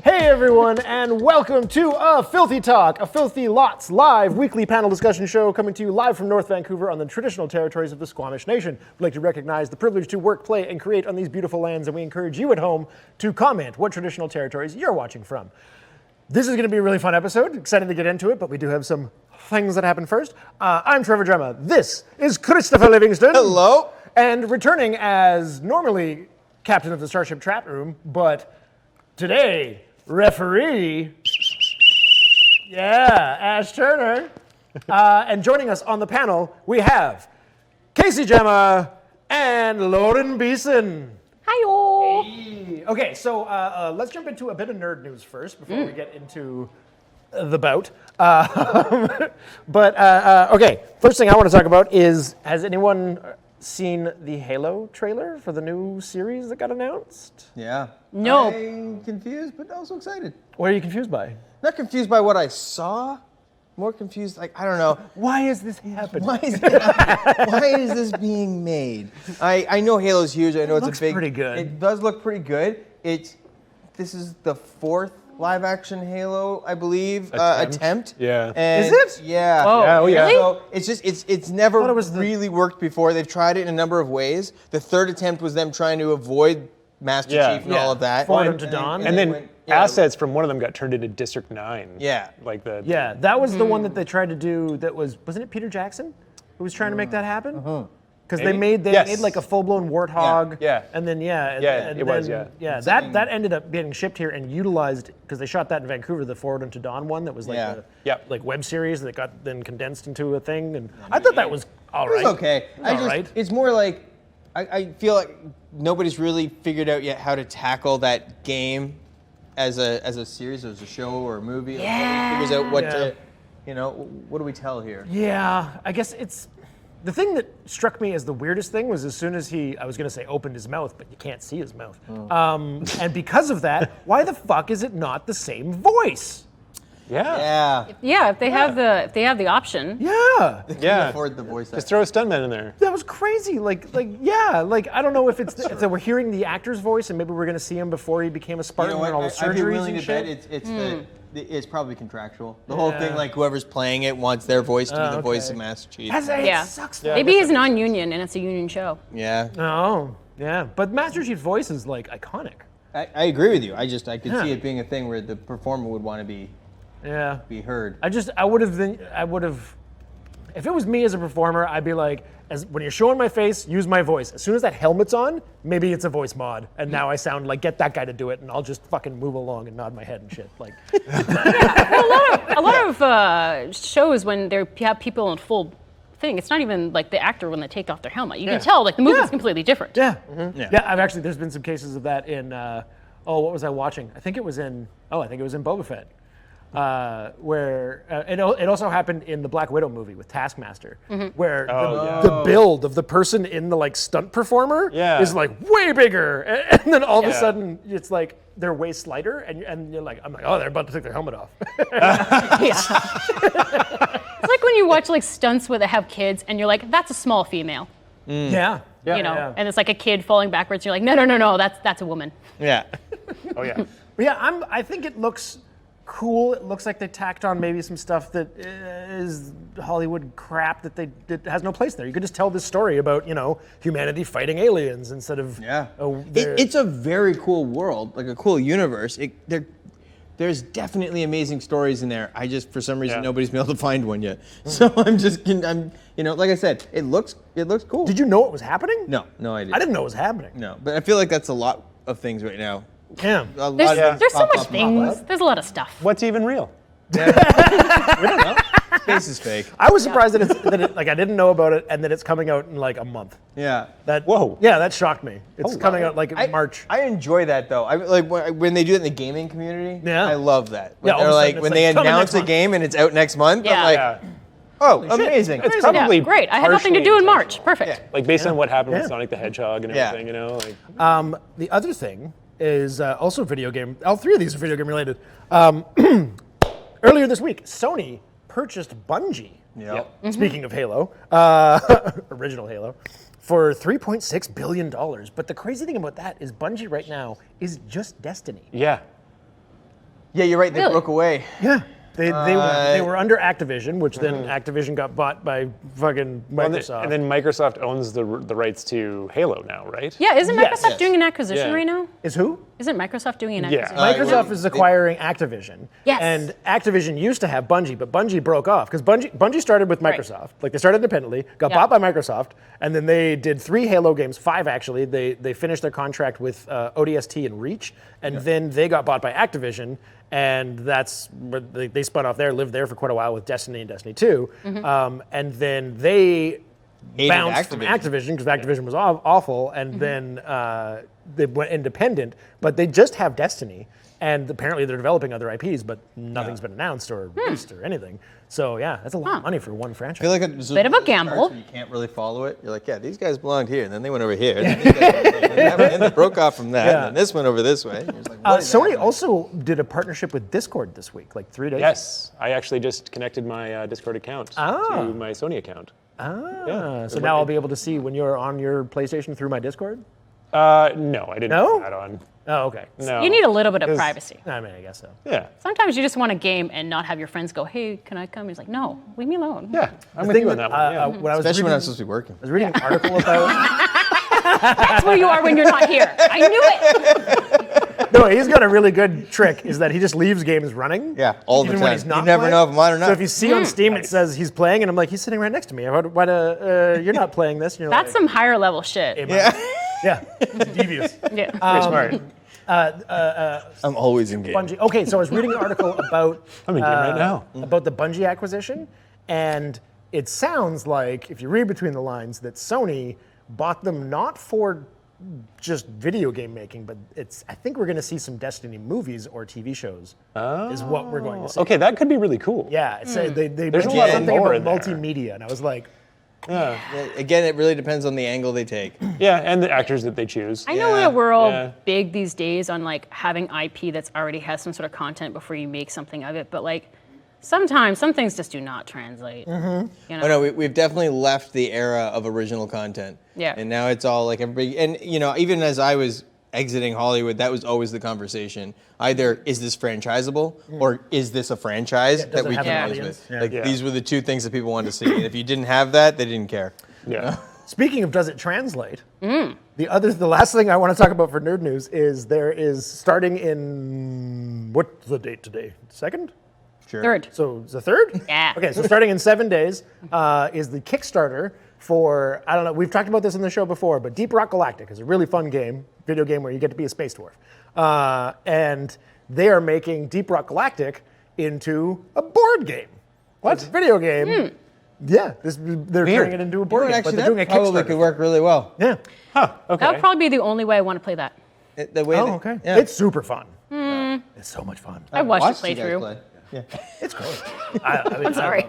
Hey everyone, and welcome to A Filthy Talk, a Filthy Lots live weekly panel discussion show coming to you live from North Vancouver on the traditional territories of the Squamish Nation. We'd like to recognize the privilege to work, play, and create on these beautiful lands, and we encourage you at home to comment what traditional territories you're watching from. This is going to be a really fun episode. Excited to get into it, but we do have some things that happen first. I'm Trevor Gemma. This is Christopher Livingston. Hello. And returning as normally captain of the Starship Chat Room, but today, referee, Ash Turner. And joining us on the panel, we have Casey Gemma and Lauren Beason. Hi-yo. Hey. Okay, so let's jump into a bit of nerd news first before we get into the bout. Okay, first thing I want to talk about is, has anyone seen the Halo trailer for the new series that got announced? Yeah. No. I'm confused, but also excited. What are you confused by? Not confused by what I saw. More confused, like, I don't know. Why is this happening? Why is this being made? I know Halo's huge. I know it's looks a big. pretty good. It does look pretty good. This is the fourth live-action Halo, I believe, attempt. Yeah. And Is it? Yeah. Oh, Yeah, oh, yeah. really? So it's never it was really worked before. They've tried it in a number of ways. The third attempt was them trying to avoid Master Chief and all of that. Forward to Dawn. And then went- yeah. assets from one of them got turned into District 9. Yeah. Like the Yeah, that was the one that they tried to do. That wasn't it Peter Jackson who was trying to make that happen? Because they Maybe? made Yes. like a full-blown warthog. Yeah. And then it was. That ended up getting shipped here and utilized because they shot that in Vancouver, the Forward Unto Dawn one that was like Yeah. the Yep. like web series that got then condensed into a thing. And I thought that was all It right. was okay. All right. It's more like I feel like nobody's really figured out yet how to tackle that game as a series, as a show or a movie. Like, nobody figures out what to, what do we tell here? Yeah, I guess it's the thing that struck me as the weirdest thing was as soon as I was going to say opened his mouth, but you can't see his mouth. And because of that, why the fuck is it not the same voice? Yeah. Yeah, if they have the option. Yeah, They can Yeah. afford the voice Just throw a stuntman in there. that was crazy. Like I don't know if it's if we're hearing the actor's voice and maybe we're going to see him before he became a You Spartan know what? and all the I'd be surgeries willing and to bet shit. it's probably contractual. The whole Yeah. thing, like whoever's playing it wants their voice to be the voice okay. of Master Chief. It Yeah. sucks. Maybe he's non-union and it's a union show. Yeah. Oh, yeah. But Master Chief's voice is like iconic. I agree with you. I could Yeah. see it being a thing where the performer would want to be Yeah. heard. I would have, if it was me as a performer, I'd be like, when you're showing my face, use my voice. As soon as that helmet's on, maybe it's a voice mod, and now I sound like, get that guy to do it, and I'll just fucking move along and nod my head and shit. Like, A lot of shows when you have people in full thing, it's not even like the actor when they take off their helmet. You can tell like the movement's completely different. yeah, there's been some cases of that in, what was I watching? I think it was in Boba Fett. Where it also happened in the Black Widow movie with Taskmaster, where the build of the person in the like stunt performer is like way bigger, and then all of a sudden it's like they're way slighter, and you're like, I'm like, oh, they're about to take their helmet off. It's like when you watch like stunts where they have kids and you're like, that's a small female. Yeah, And it's like a kid falling backwards. You're like, no, that's a woman. Yeah. Oh yeah. But yeah, I think it looks cool. It looks like they tacked on maybe some stuff that is Hollywood crap that has no place there. You could just tell this story about, humanity fighting aliens instead of It's a very cool world, like a cool universe. There's definitely amazing stories in there. I just, for some reason, nobody's been able to find one yet. So like I said, it looks cool. Did you know it was happening? No, I didn't. I didn't know it was happening. No, but I feel like that's a lot of things right now. Yeah. A lot There's of things so pop much up and pop things. There's a lot of stuff. What's even real? We don't know. Space is fake. I was surprised that I didn't know about it and that it's coming out in like a month. Yeah. Yeah, that shocked me. It's coming out like in March. I enjoy that though. I like when they do it in the gaming community. Yeah. I love that. When Yeah, all they're of a like sudden when it's they like, coming announce next a month. game and it's out next month. Yeah. I'm like, Yeah. oh, amazing. It's Yeah, probably great. I had nothing to do in March. intentional. Perfect. Like based on what happened Yeah. with Sonic the Hedgehog and Yeah. everything, like The other thing is also video game. All three of these are video game related. Earlier this week, Sony purchased Bungie. Yep. Speaking of Halo, original Halo, for $3.6 billion. But the crazy thing about that is Bungie right now is just Destiny. yeah. Yeah, you're right. They Really? broke away. Yeah. They were under Activision, which then Activision got bought by fucking Microsoft. And then Microsoft owns the rights to Halo now, right? Yeah, isn't Yes. Microsoft doing an acquisition Yeah. right now? Is who? Isn't Microsoft doing an Yeah. acquisition? Microsoft is acquiring Activision. Yes. And Activision used to have Bungie, but Bungie broke off because Bungie started with Right. Microsoft. Like they started independently, got Yeah. bought by Microsoft, and then they did 3 Halo games, 5 actually. They finished their contract with ODST and Reach, and then they got bought by Activision, and that's where they spun off there, lived there for quite a while with Destiny and Destiny 2, and then they Hated bounced from Activision because Activision was awful, and then they went independent. But they just have Destiny, and apparently they're developing other IPs, but nothing's been announced or released or anything. So yeah, that's a lot of money for one I franchise. feel like it's Bit of a gamble. You can't really follow it. You're like, yeah, these guys belonged here, and then they went over here, and then these guys went over there, and they broke off from that, Yeah. and then this went over this way. And you're just like, what is Sony happening? also did a partnership with Discord this week, like 3 days. Yes, I actually just connected my Discord account Ah. to my Sony account. So now I'll be able to see when you're on your PlayStation through my Discord? No, I didn't No? put that on. Oh, okay. No. You need a little bit of 'Cause- privacy. I mean, I guess so. Yeah. Sometimes you just want a game and not have your friends go, hey, can I come? He's like, no, leave me alone. Yeah, I'm The with thing you on that, that one. Yeah. when I was Especially when I'm reading, supposed to be working. I was reading an article about. That's where you are when you're not here. I knew it. No, he's got a really good trick. Is that he just leaves games running? Yeah, all the even time. when he's not You never playing. know if I'm on or not. So if you see on Steam it says he's playing, and I'm like, he's sitting right next to me. Why you're not playing this? And you're That's like, some higher level shit. "Hey, man." Yeah. Yeah, it's devious. Yeah. Pretty smart. I'm always in game. Bungie. Okay, so I was reading an article about I'm in game right now. about the Bungie acquisition, and it sounds like, if you read between the lines, that Sony bought them not for just video game making, but I think we're going to see some Destiny movies or TV shows. Is what we're going to see. Okay, that could be really cool. Yeah, it's, they There's a mentioned lot something more about in there. multimedia, and I was like, Again, it really depends on the angle they take. Yeah, and the actors that they choose. I know Yeah. that we're all Yeah. big these days on like having IP that's already has some sort of content before you make something of it, but like sometimes some things just do not translate. You know? Oh no, we've definitely left the era of original content. Yeah. And now it's all like everybody, and you know, even as I was exiting Hollywood, that was always the conversation. Either is this franchisable, or is this a franchise does that it we have can an use audience? with? Yeah. Like Yeah. these were the two things that people wanted to see. And if you didn't have that, they didn't care. Yeah. speaking of does it translate, the last thing I want to talk about for Nerd News is there is starting in, what's the date today? 2nd? Sure. Third. So it's the 3rd? Yeah. Okay, so starting in 7 days is the Kickstarter for, I don't know, we've talked about this in the show before, but Deep Rock Galactic is a really fun video game where you get to be a space dwarf. And they are making Deep Rock Galactic into a board game. What? It's a video game. Yeah, they're turning it into a board game, Actually, but they're doing a that probably Kickstarter. could work really well. Yeah. Huh, okay. That would probably be the only way I want to play that. The way Oh, they- okay. Yeah. It's super fun. It's so much fun. I watched Watched the you guys playthrough. play. Yeah. It's great. I mean, I'm sorry.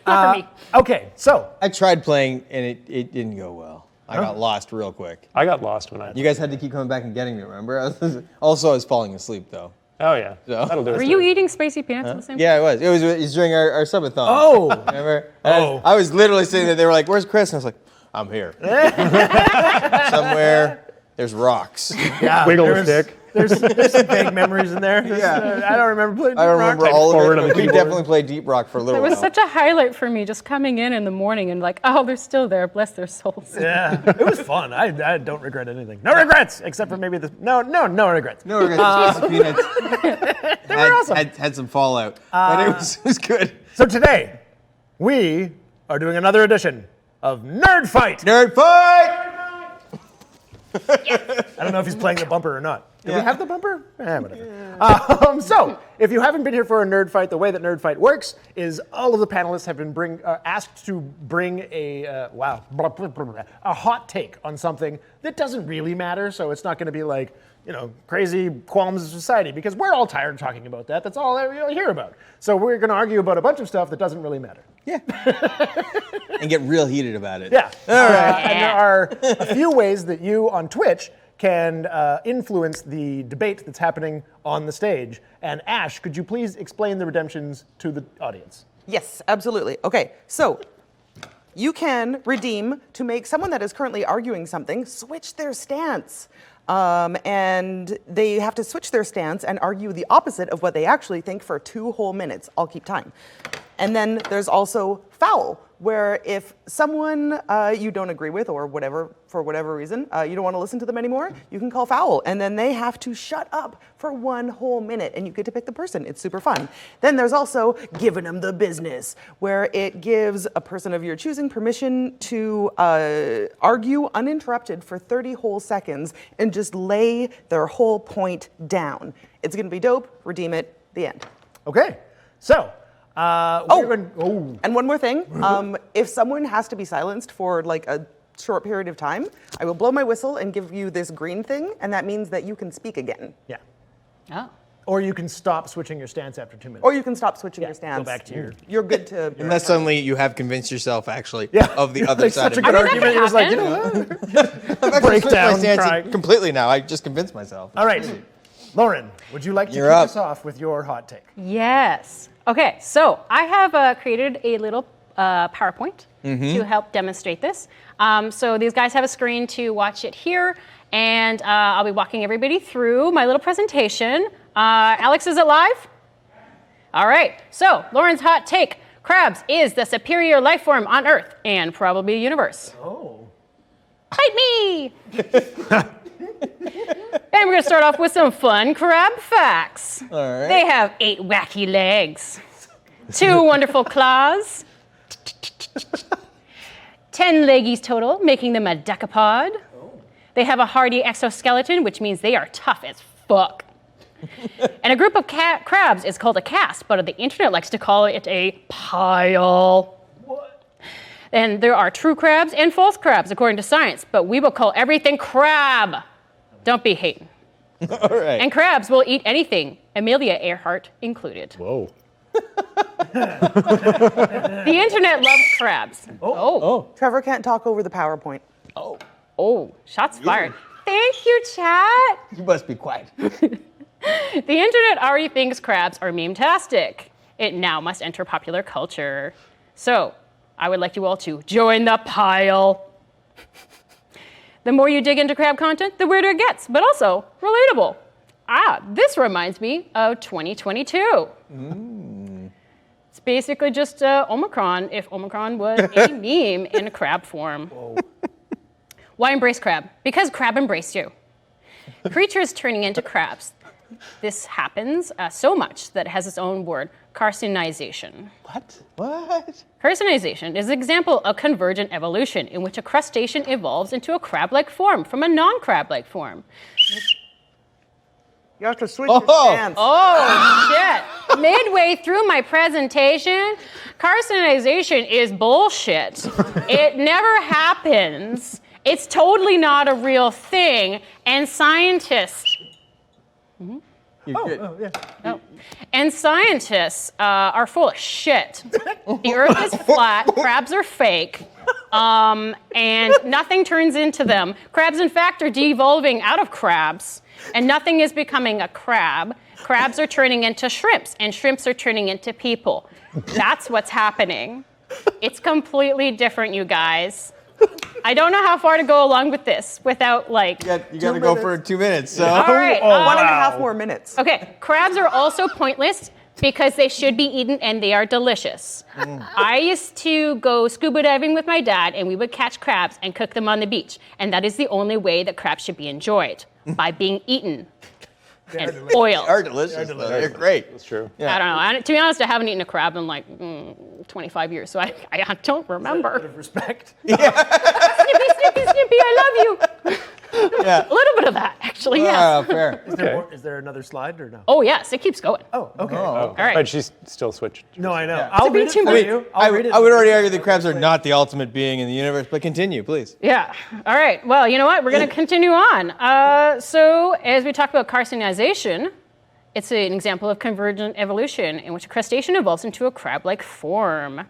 Not for me. Okay, so I tried playing and it didn't go well. I got lost real quick. I got lost when I. You guys had to keep coming back and getting me, remember? Also, I was falling asleep though. Oh yeah. So- That'll do it. Were you eating spicy peanuts at the same time? Yeah, it was. It was during our subathon. Oh. Remember? Oh. I was literally sitting there. They were like, "Where's Chris?" And I was like, "I'm here." Somewhere there's rocks. yeah, Wiggle the there's- stick. There's some vague memories in there. Yeah. I don't remember playing. I don't Deep Rock. remember all forward of on it. the We keyboard. definitely played Deep Rock for a little It was while. such a highlight for me just coming in the morning and like, oh, they're still there. Bless their souls. Yeah, it was fun. I don't regret anything. No regrets, except for maybe this. No regrets. No, we're gonna peanuts. They were awesome. Had some fallout, but it was good. So today, we are doing another edition of Nerd Fight. Nerd fight! I don't know if he's playing the bumper or not. Do we have the bumper? Whatever. So, if you haven't been here for a Nerd Fight, the way that Nerd Fight works is all of the panelists have been asked to bring a hot take on something that doesn't really matter. So it's not going to be like, crazy qualms of society, because we're all tired of talking about that. That's all you'll hear about. So we're going to argue about a bunch of stuff that doesn't really matter. Yeah. And get real heated about it. Yeah. All right. And there are a few ways that you on Twitch can influence the debate that's happening on the stage. And Ash, could you please explain the redemptions to the audience? Yes, absolutely. Okay, so you can redeem to make someone that is currently arguing something switch their stance. And they have to switch their stance and argue the opposite of what they actually think for 2 whole minutes. I'll keep time. And then there's also foul, where if someone you don't agree with or whatever, for whatever reason, you don't want to listen to them anymore, you can call foul. And then they have to shut up for 1 whole minute and you get to pick the person. It's super fun. Then there's also giving them the business, where it gives a person of your choosing permission to argue uninterrupted for 30 whole seconds and just lay their whole point down. It's going to be dope. Redeem it. The end. Okay. So, and one more thing. If someone has to be silenced for like a short period of time, I will blow my whistle and give you this green thing, and that means that you can speak again. Yeah. Oh. Or you can stop switching your stance after 2 minutes. Or you can stop switching your stance. Go back to your... You're good to... Unless suddenly you have convinced yourself, actually, of the other like side such a of good it. argument. You're just like, you happen. know, I've actually switched my breakdown, stance cry. completely now. I just convinced myself. All right. Lauren, would you like to You're kick up. us off with your hot take? Yes. Okay, so I have created a little PowerPoint to help demonstrate this. So these guys have a screen to watch it here, and I'll be walking everybody through my little presentation. Alex, is it live? All right, so Lauren's hot take. Crabs is the superior life form on Earth and probably universe. Oh. Fight me! And we're gonna start off with some fun crab facts. All right. They have 8 wacky legs, 2 wonderful claws, 10 leggies total, making them a decapod. They have a hardy exoskeleton, which means they are tough as fuck. And a group of crabs is called a cast, but the internet likes to call it a pile. What? And there are true crabs and false crabs, according to science, but we will call everything crab. Don't be hating. All right. And crabs will eat anything, Amelia Earhart included. Whoa. The internet loves crabs. Oh. Trevor can't talk over the PowerPoint. Oh, shots fired. Thank you, chat. You must be quiet. The internet already thinks crabs are meme-tastic. It now must enter popular culture. So, I would like you all to join the pile. The more you dig into crab content, the weirder it gets, but also relatable. This reminds me of 2022. It's basically just Omicron, if Omicron was a meme in a crab form. Whoa. Why embrace crab? Because crab embraced you. Creatures turning into crabs. This happens so much that it has its own word, carcinization. What? What? Carcinization is an example of convergent evolution in which a crustacean evolves into a crab-like form from a non-crab-like form. You have to switch your stance. Oh, shit. Midway through my presentation, carcinization is bullshit. It never happens. It's totally not a real thing, and scientists... You're good. Oh, yeah. Oh. And scientists are full of shit. The Earth is flat, crabs are fake, and nothing turns into them. Crabs, in fact, are de-evolving out of crabs, and nothing is becoming a crab. Crabs are turning into shrimps, and shrimps are turning into people. That's what's happening. It's completely different, you guys. I don't know how far to go along with this without, like... You got to go for 2 minutes, so... All right. Oh, 1.5 more minutes. Okay, crabs are also pointless because they should be eaten and they are delicious. I used to go scuba diving with my dad and we would catch crabs and cook them on the beach. And that is the only way that crabs should be enjoyed, by being eaten and oiled. They are delicious. Though. They're great. That's true. I don't know. To be honest, I haven't eaten a crab in like 25 years, so I don't Out remember. of respect. Snippy, snippy, snippy, I love you. Yeah. A little bit of that, actually, yes. Oh, fair. Is there another slide or no? Oh, yes, it keeps going. Oh, okay. All right. But she's still switched. No, I know. Yeah. I'll read it too for much. you. I read it. would already argue that crabs are not the ultimate being in the universe, but continue, please. Yeah. All right. Well, you know what? We're going to continue on. So, as we talk about carcinization, it's an example of convergent evolution in which a crustacean evolves into a crab-like form.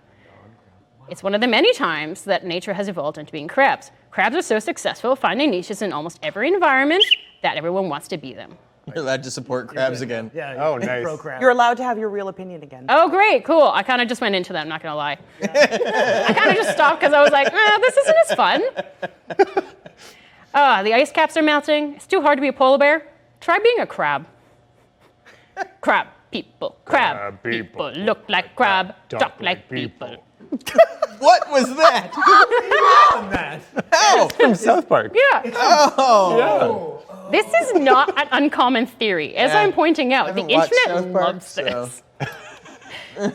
It's one of the many times that nature has evolved into being crabs. Crabs are so successful finding niches in almost every environment that everyone wants to be them. You're allowed to support crabs again. Yeah. Oh, nice. Pro crab. You're allowed to have your real opinion again. Oh, great, cool. I kind of just went into that, I'm not going to lie. I kind of just stopped because I was like, this isn't as fun. The ice caps are melting. It's too hard to be a polar bear. Try being a crab. Crab people. Crab people. Look like crab. Talk like people. What was that? How? From South Park. Yeah. Oh. This is not an uncommon theory. As Yeah. I'm pointing out, the haven't watched internet South Park, loves this.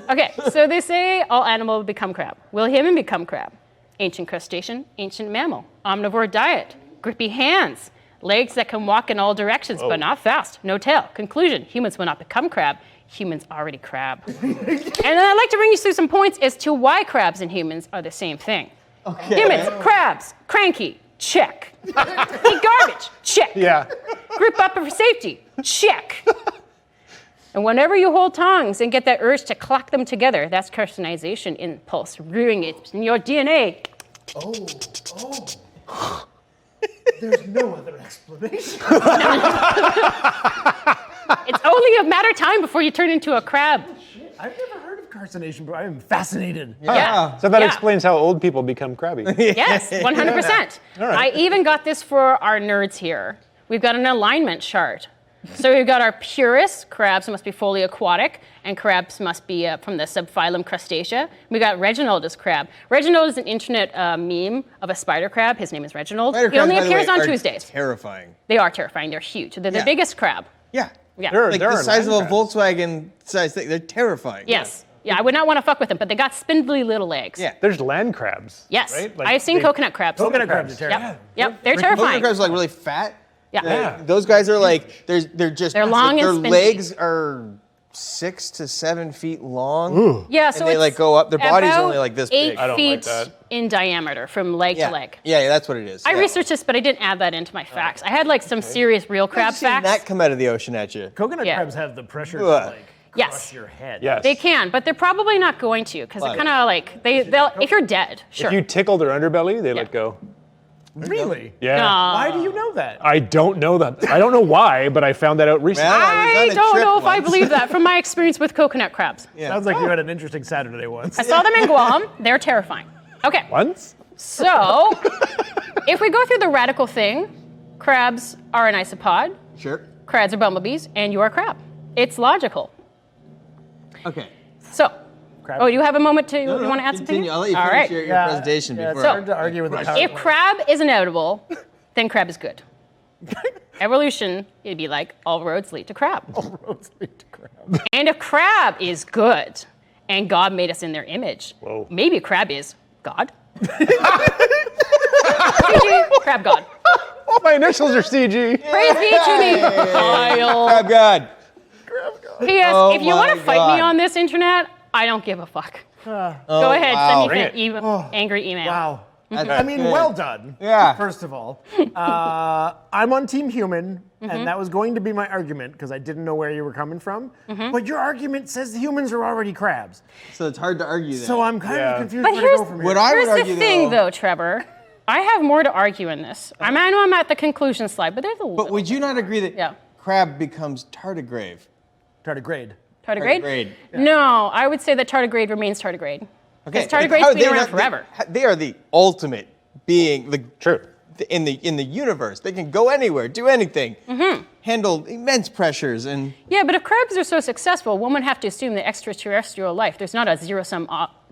Okay, so they say all animals become crab. Will human become crab? Ancient crustacean, ancient mammal, omnivore diet, grippy hands, legs that can walk in all directions but not fast, no tail. Conclusion, humans will not become crab. Humans already crab. And then I'd like to bring you through some points as to why crabs and humans are the same thing. Okay. Humans, crabs, cranky, check. Eat garbage, check. Yeah. Grip up for safety, check. And whenever you hold tongues and get that urge to clack them together, that's carcinization impulse, rearing it in your DNA. Oh. There's no other explanation. It's only a matter of time before you turn into a crab. I've never heard of carcination, but I am fascinated. Yeah. So that Yeah. explains how old people become crabby. Yes, 100%. I even got this for our nerds here. We've got an alignment chart. So we've got our purists, crabs must be fully aquatic, and crabs must be from the subphylum Crustacea. We got Reginald as crab. Reginald is an internet meme of a spider crab. His name is Reginald. Spider He only crabs, by the appears way, on are Tuesdays. Terrifying. They are terrifying. They're huge. They're the Yeah. biggest crab. Yeah. Yeah. They're- Like they're the size of a land crabs. Volkswagen size thing. They're terrifying. Yes. Yeah, I would not want to fuck with them, but they got spindly little legs. Yeah. There's land crabs. Yes. Right? Like I've seen big- coconut crabs. Coconut crabs are Yep. terrifying. Yep. They're Like, terrifying. Coconut crabs are like really fat. Yeah. Yeah. Those guys are like they're just They're long like, and their spindly. legs are 6 to 7 feet long. Yeah, so And they, it's like, go up- their body's about only, like, this 8 big. I don't like feet that. in diameter from leg Yeah. to leg. Yeah, that's what it is. I yeah. researched this, but I didn't add that into my facts. I had like some serious real crab I've seen facts. that come out of the ocean at you. Coconut Yeah. crabs have the pressure to Ugh. like Yes. crush your head. Yes. They can, but they're probably not going to because they're Why? kind of like they'll if you're dead, sure. If you tickle their underbelly, they let go. Really? Yeah. Why do you know that? I don't know that. I don't know why, but I found that out recently. Well, I I was on a don't trip know if I once. believe that from my experience with coconut crabs. Yeah. Sounds like you had an interesting Saturday once. I saw them in Guam. They're terrifying. Okay. Once? So, if we go through the radical thing, crabs are an isopod, Sure. crabs are bumblebees, and you are a crab. It's logical. Okay. So, Crab. oh, you have a moment to, No, you want to add something? continue. I'll let you All finish right. your Yeah, presentation yeah, before. it's hard to argue with the If PowerPoint. crab is inevitable, then crab is good. Evolution, it'd be like all roads lead to crab. Roads lead to crab. And if crab is good, and God made us in their image, Whoa. maybe crab is God. CG, crab God. My initials are CG. Praise be to the Kyle. Crab God. P.S. Oh if you want to my fight God. me on this internet, I don't give a fuck. Go ahead, wow. send me Bring an angry email. Wow. That's I mean, good. well done. Yeah. First of all, I'm on Team Human, and that was going to be my argument because I didn't know where you were coming from. But your argument says humans are already crabs, So it's hard to argue that. so I'm kind Yeah. of confused But where to here's- go from here. what I would Here's argue the thing, though, Trevor. I have more to argue in this. I know I'm at the conclusion slide, but there's a little. But would you not agree that Yeah. crab becomes tardigrade? Tardigrade. tardigrade? Tardigrade. No, I would say that tardigrade remains tardigrade. Okay. Because tardigrade's been around forever. They are the ultimate being, True. in the universe. They can go anywhere, do anything, handle immense pressures, and Yeah, but if crabs are so successful, one would have to assume that extraterrestrial life, there's not a zero-sum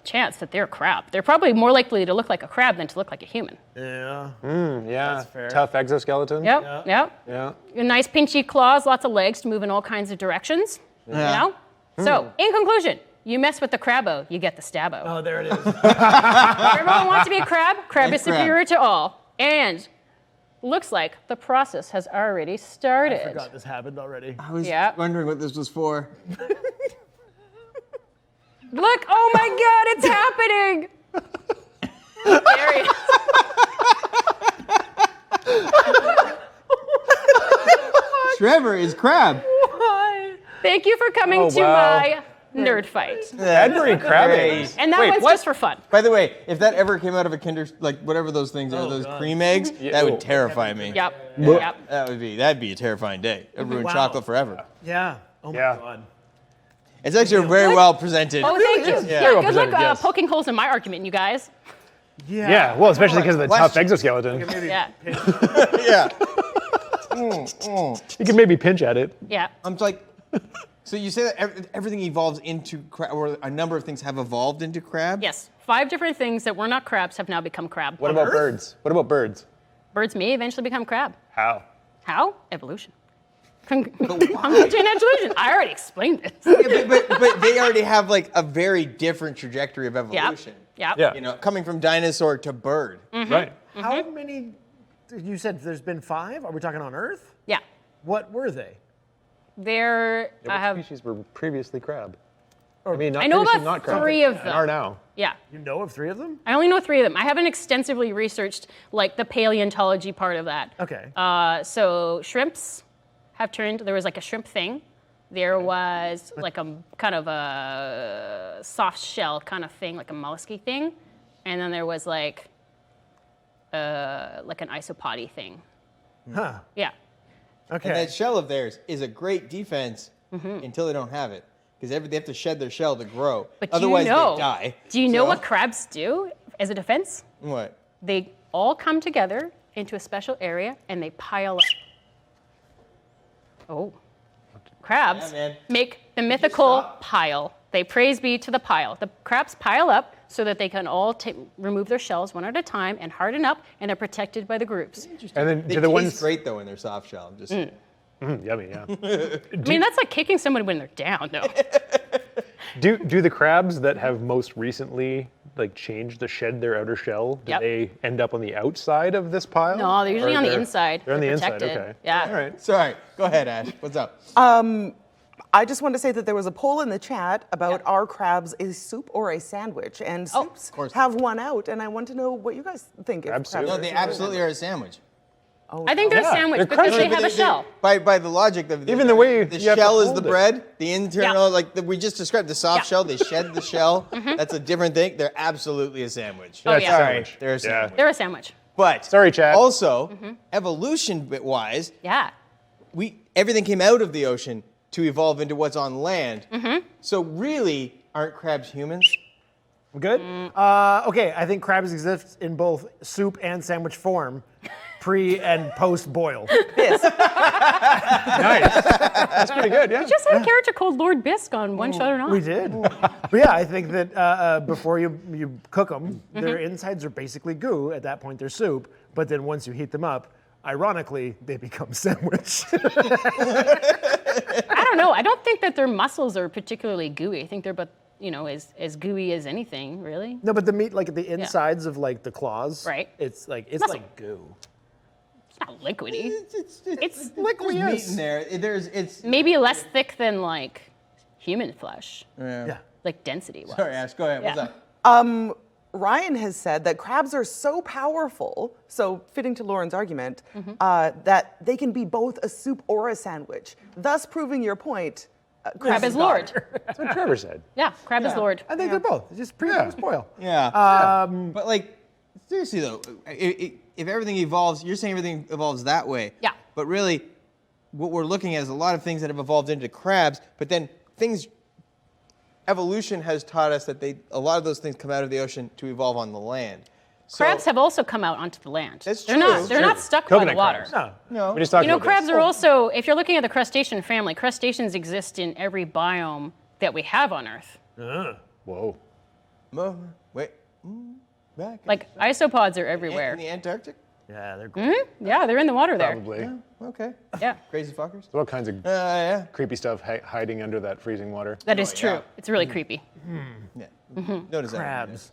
chance that they're a crab. They're probably more likely to look like a crab than to look like a human. Yeah. Yeah. fair. Tough exoskeleton. Yep, yep. Yeah. Nice pinchy claws, lots of legs to move in all kinds of directions. Yeah. You know? So, in conclusion, you mess with the crabbo, you get the stabbo. Oh, there it is. Everyone wants to be a crab. Crab is Crab. superior to all. And looks like the process has already started. I forgot this happened already. I was Yeah. wondering what this was for. Look, oh my God, it's happening. There he is. Trevor is crab. Thank you for coming Oh, to wow. my nerd fight. Cadbury crab eggs. And that was just for fun. By the way, if that ever came out of a Kinder, like whatever those things are, those cream eggs, that would terrify me. Yep. That'd be a terrifying day. It'd ruin Wow. chocolate forever. Yeah. Oh my Yeah. God. It's actually very well presented. Oh, thank you. is. Yeah, Very well good luck presented, yes. poking holes in my argument, you guys. Yeah, well, especially because of the tough Question. exoskeleton. Yeah. Yeah. You can maybe pinch at it. Yeah. I'm like, so you say that everything evolves into crab, or a number of things have evolved into crab? Yes. 5 different things that were not crabs have now become crab. What about birds? What about birds? Birds may eventually become crab. How? How? Evolution. Function evolution. I already explained this. Yeah, but they already have like a very different trajectory of evolution. Yep. Yeah. You know, coming from dinosaur to bird. Right. How many? You said there's been 5. Are we talking on Earth? Yeah. What were they? There, Yeah, I what have, species were previously crab? I mean, not I know previously about not crab, 3 of and them. are now. yeah. You know of 3 of them? I only know 3 of them. I haven't extensively researched like the paleontology part of that. Okay. So shrimps have turned, there was like a shrimp thing. There was like a kind of a soft shell kind of thing, like a mollusky thing. And then there was like an isopody thing. Huh. Yeah. Okay. And that shell of theirs is a great defense until they don't have it. Because they have to shed their shell to grow. But Otherwise, do you know, they die. Do you know So- what crabs do as a defense? What? They all come together into a special area and they pile up. Oh. Crabs Yeah, man. make the mythical pile. They praise be to the pile. The crabs pile up so that they can all remove their shells one at a time and harden up, and they're protected by the groups. And then They do the taste ones great though in their soft shell. Just yummy, yeah. I mean, that's like kicking someone when they're down, though. Do the crabs that have most recently like changed to shed their outer shell, do Yep. they end up on the outside of this pile? No, they're usually Or on the inside. They're on the They're inside, protected. okay. Yeah. All right. sorry. Go ahead, Ash. What's up? I just want to say that there was a poll in the chat about are crabs a soup or a sandwich, and soups course. have won out, and I want to know what you guys think. If Crab crabs soup. No, are they a soup or a absolutely are a sandwich. I think they're Yeah, a sandwich they're because they crunchy. have a shell. By the logic of Even the way the you have to shell is hold the it. bread, the internal, Yeah. like we just described, the soft Yeah. shell. They shed the shell. That's a different thing. They're absolutely a sandwich. Oh, yeah. Sorry, Sandwich. they're a Yeah. sandwich. They're a sandwich. But Sorry, Chad. Also, evolution wise, Yeah. everything came out of the ocean to evolve into what's on land. So really, aren't crabs humans? Good? Okay, I think crabs exist in both soup and sandwich form, pre and post boil. Yes. Nice. That's pretty good, yeah. Just had a character called Lord Bisque on One Shot or Not. We did. But yeah, I think that before you cook them, their insides are basically goo. At that point, they're soup. But then once you heat them up, ironically, they become sandwich. I don't know. I don't think that their muscles are particularly gooey. I think they're but as gooey as anything, really. No, but the meat, like the insides of like the claws, Right. It's like Muscle. goo. It's not liquidy. It's It's there's meat in there. It's maybe less thick than like human flesh, Yeah. like density wise. Sorry, Ash. Go ahead. What's Yeah. up? Ryan has said that crabs are so powerful, so fitting to Lauren's argument, that they can be both a soup or a sandwich, thus proving your point. Crab is God. Lord. That's what Trevor said. Yeah, crab is Lord. I think they're both. Just pre and post boil. Yeah. But like, seriously though, if everything evolves, you're saying everything evolves that way. Yeah. But really, what we're looking at is a lot of things that have evolved into crabs, but then evolution has taught us that a lot of those things come out of the ocean to evolve on the land. So, Crabs have also come out onto the land. That's they're true. not. They're not stuck by Coconut the water. crabs. No. We just talked about Crabs this. are also. If you're looking at the crustacean family, crustaceans exist in every biome that we have on Earth. Whoa. Wait. Back. Like isopods are in everywhere. the Antarctic? Yeah, they're great. Yeah, they're in the water there. Probably. Okay. Yeah, Crazy fuckers. All kinds of Yeah. creepy stuff hiding under that freezing water. that is Oh, true. yeah. It's really creepy. Yeah. Notice that. Crabs.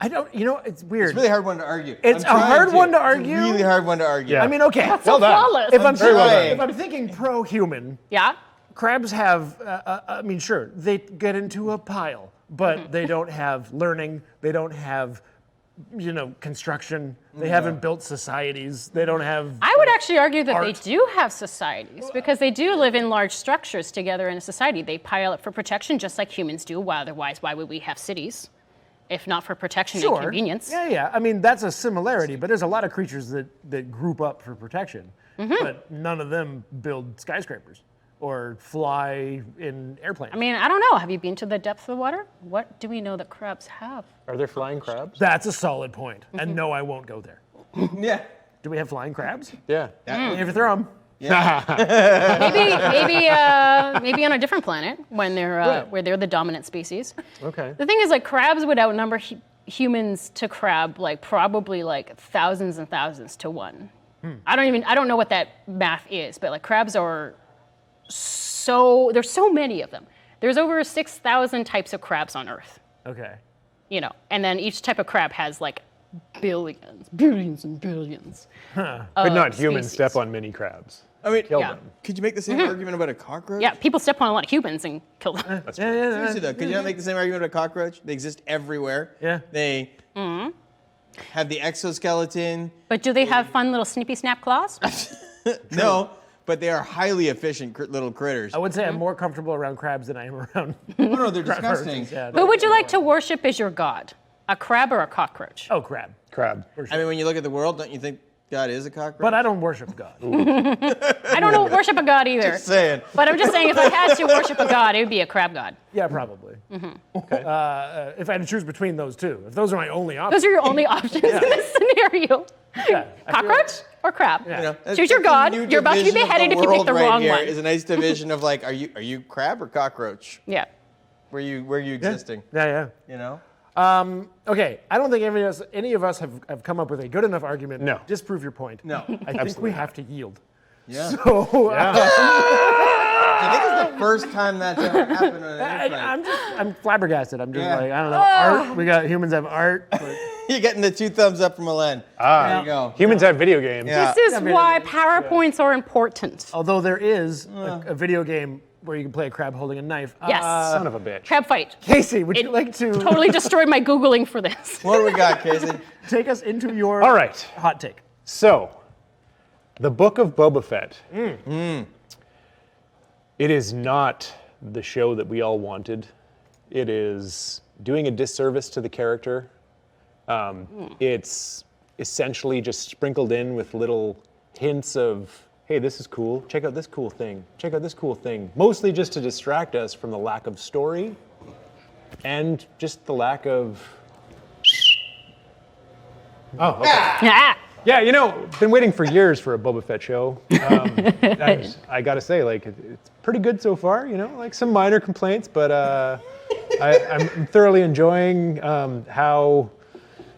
I don't. It's weird. It's a really hard one to argue. It's I'm a trying hard one to argue? It's a really hard one to argue. Yeah. I mean, okay. So flawless. If I'm Very well thinking, done. if I'm thinking pro-human, Yeah. crabs have. I mean, sure, they get into a pile, but they don't have learning. They don't have, construction. They haven't built societies. They don't have. I would actually argue that art. they do have societies because they do live in large structures together in a society. They pile up for protection just like humans do. Well, otherwise, why would we have cities? If not for protection and convenience. Yeah. I mean, that's a similarity, but there's a lot of creatures that group up for protection, but none of them build skyscrapers or fly in airplanes. I mean, I don't know. Have you been to the depth of the water? What do we know that crabs have? Are there flying crabs? That's a solid point. And no, I won't go there. Yeah. Do we have flying crabs? Yeah. If you throw them. Maybe on a different planet when they're where they're the dominant species. Okay. The thing is, like, crabs would outnumber humans to crab probably thousands and thousands to one. I don't know what that math is, but like crabs are there's so many of them. There's over 6,000 types of crabs on Earth. Okay. And then each type of crab has like billions and billions. But not humans species. step on mini crabs. I mean, Kill Yeah. them. could you make the same argument about a cockroach? Yeah, people step on a lot of humans and kill them. That's Yeah, true. yeah, Seriously though, could you not make the same argument about a cockroach? They exist everywhere. Yeah. They have the exoskeleton. But do they have fun little snippy snap claws? No, but they are highly efficient little critters. I would say I'm more comfortable around crabs than I am around. Oh no, they're disgusting. Yeah, Who would you like to worship as your god? A crab or a cockroach? oh, crab. Crab. I mean, when you look at the world, don't you think God is a cockroach? But I don't worship God. I don't worship a god either. Just saying. But I'm just saying, if I had to worship a god, it would be a crab god. Yeah, probably. Okay. If I had to choose between those two, if those are my only options. Those are your only options in this scenario. Yeah, I feel Cockroach or crab? Yeah. You know, Choose your that's god. a new You're about to be division of beheaded the if you pick world the right wrong here one. Is a nice division of like, are you crab or cockroach? Yeah. Where you existing? Yeah. You know? Okay, I don't think any of us have come up with a good enough argument No. to disprove your point. No. I think we have to yield. Yeah. So I think it's the first time that's ever happened on an airplane. I'm flabbergasted. I'm just Yeah. like, I don't know. Art. Humans have art. But You're getting the 2 thumbs up from Alen. There you go. Humans have video games. Yeah. This is why PowerPoints are important. although there is a video game where you can play a crab holding a knife. Yes. Son of a bitch. Crab fight. Casey, would you It like to Totally destroyed my Googling for this. What do we got, Casey? take us into your All right. hot take? So, the Book of Boba Fett. It is not the show that we all wanted. It is doing a disservice to the character. It's essentially just sprinkled in with little hints of, hey, this is cool. Check out this cool thing. Check out this cool thing. Mostly just to distract us from the lack of story and just the lack of. Oh, okay. Ah. Yeah, been waiting for years for a Boba Fett show. I gotta say, it's pretty good so far. Like some minor complaints, but I'm thoroughly enjoying how,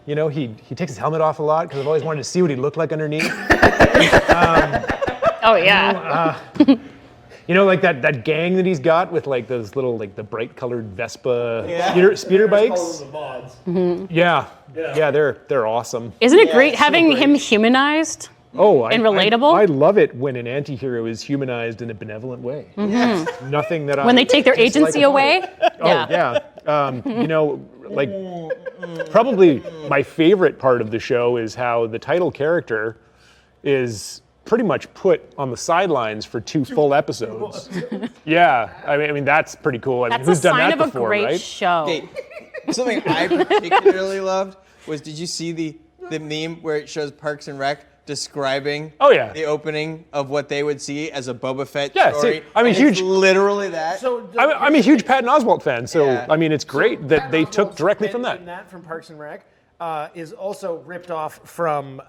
he takes his helmet off a lot because I've always wanted to see what he looked like underneath. Oh, yeah. Like that gang that he's got with like those little the bright colored Vespa speeder bikes. Yeah, they're awesome. Isn't it Yeah, great it's so having great. him humanized? Oh, And relatable? I love it when an anti-hero is humanized in a benevolent way. Nothing that When they take their dislike agency about away? it. Oh yeah. Probably my favorite part of the show is how the title character is pretty much put on the sidelines for 2 full episodes. Yeah, I mean that's pretty cool. I mean, That's who's a done sign that of before, a great right? show. Okay, something I particularly loved was, did you see the meme where it shows Parks and Rec describing Oh, yeah. the opening of what they would see as a Boba Fett Yeah, story? see, I mean, And huge- It's literally that. So I'm a huge Patton Oswalt fan, so Yeah. I mean it's great that they took Oswalt's directly from mention that. from Parks and Rec is also ripped off from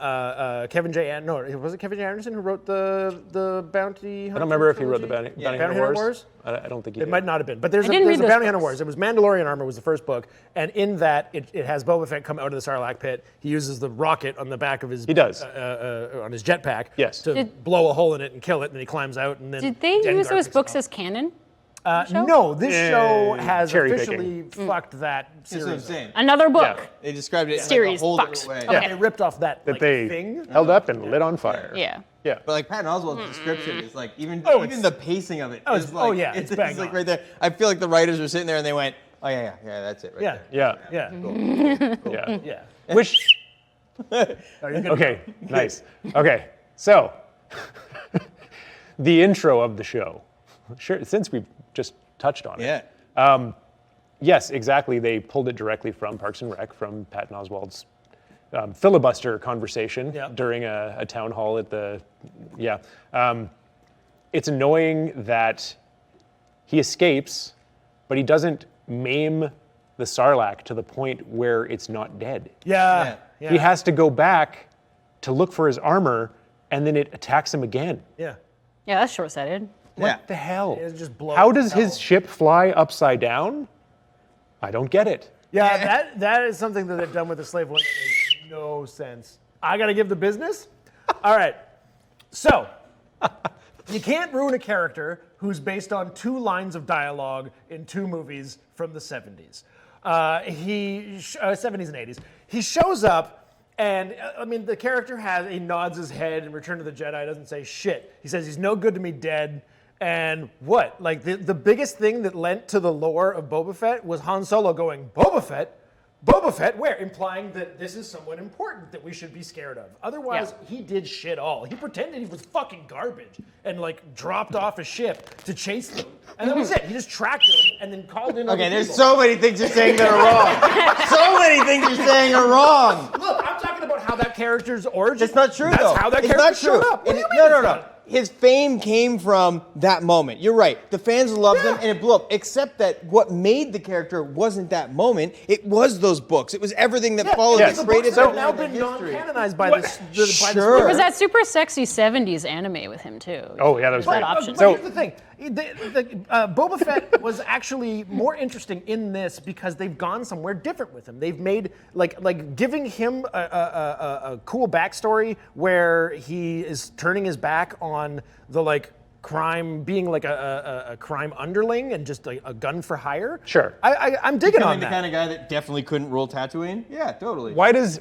Kevin J. No, was it Kevin J. Anderson who wrote the Bounty Hunter? I don't remember if he wrote the trilogy? Bounty Bounty Hunter Hunter Wars. Wars? I don't think he It did. might not have been, but there's a didn't read those Bounty Hunter books. Wars. It was Mandalorian Armor was the first book, and in that it has Boba Fett come out of the Sarlacc pit. He uses the rocket on the back of his. He does. On his jetpack. Yes. To blow a hole in it and kill it, and then he climbs out, and then. Did they Dengar use those picks it books up. as canon? show? No, this show has cherry officially fucked that That's what I'm series. saying. Another book. Yeah. They described it Series in like a whole fucked. different way. Okay. They ripped off that that they thing. held up and lit on fire. Yeah. Yeah. But like Patton Oswalt's description is like even it's- the pacing of it. Oh, is it's- like, oh, yeah, it's bang like on. right there. I feel like the writers were sitting there and they went, oh yeah, that's it right Yeah. there. Yeah. Yeah. Yeah. Yeah. Which Okay, nice. Okay, so the intro of the show. Sure, since we've just touched on it. Yeah. Yes, exactly. They pulled it directly from Parks and Rec, from Patton Oswalt's filibuster conversation during a town hall at the. Yeah. It's annoying that he escapes, but he doesn't maim the Sarlacc to the point where it's not dead. Yeah. He has to go back to look for his armor, and then it attacks him again. Yeah. Yeah, that's short-sighted. What the hell? It just blows How does hell. his ship fly upside down? I don't get it. Yeah, that is something that they've done with the slave one that makes no sense. I gotta give the business? All right. So, you can't ruin a character who's based on 2 lines of dialogue in 2 movies from the 70s. 70s and 80s. He shows up, and I mean, the character he nods his head in Return of the Jedi, doesn't say shit. He says he's no good to me dead. And what? Like, the biggest thing that lent to the lore of Boba Fett was Han Solo going, Boba Fett? Boba Fett, where? Implying that this is someone important that we should be scared of. Otherwise, he did shit all. He pretended he was fucking garbage and, like, dropped off a ship to chase them. And that was it. He just tracked them and then called in Okay, other there's people. so many things you're saying that are wrong. So many things you're saying are wrong. Look, I'm talking about how that character's origin. It's not true, That's though. how that it's character not true. showed up. What do you mean No. it's not? His fame came from that moment. You're right. The fans loved him, and it blew up. Except that what made the character wasn't that moment. It was those books. It was everything that followed Yes. that The books created have that now moment been of history. non-canonized by this. Sure. There was that super sexy 70s anime with him, too. Oh, yeah, that was That great. option. But here's the thing. Boba Fett was actually more interesting in this because they've gone somewhere different with him. They've made, like giving him a cool backstory where he is turning his back on the, like, crime, being like a crime underling and just a gun for hire. Sure. I'm digging Becoming on the that. kind of guy that definitely couldn't rule Tatooine. Yeah, totally. Why is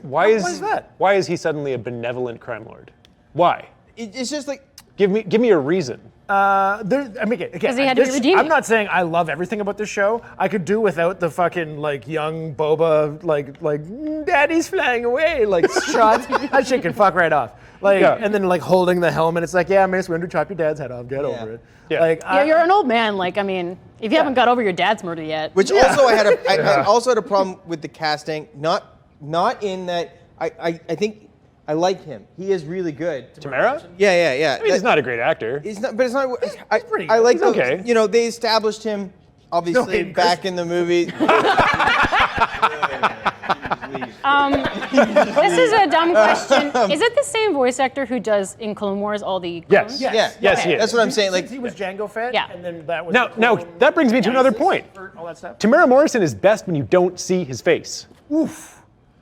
that? Why is he suddenly a benevolent crime lord? Why? It's just like Give me a reason. I mean, again, 'Cause he had to be redeeming. I'm not saying I love everything about this show. I could do without the fucking, like, young Boba, like Daddy's flying away, like, shots. That shit can fuck right off. Like, Yeah. and then, like, holding the helmet. It's like, yeah, Mace Windu, chop your dad's head off. Get over it. Yeah. Like, Yeah, you're an old man. Like, I mean, if you haven't got over your dad's murder yet. Which also I also had a problem with the casting. Not in that I think I like him. He is really good. Tamara? Yeah. I mean, he's not a great actor. He's not, but it's not. pretty I good. like He's those. okay. You know, they established him obviously Hayden back in the movie. This is a dumb question. Is it the same voice actor who does in Clone Wars all the Yes. clones? Yes, he is. That's what I'm saying. Since Like he was Jango Fett, Yeah. and then that was Now, the clone that brings me to another genesis point. for all that stuff. Tamara Morrison is best when you don't see his face.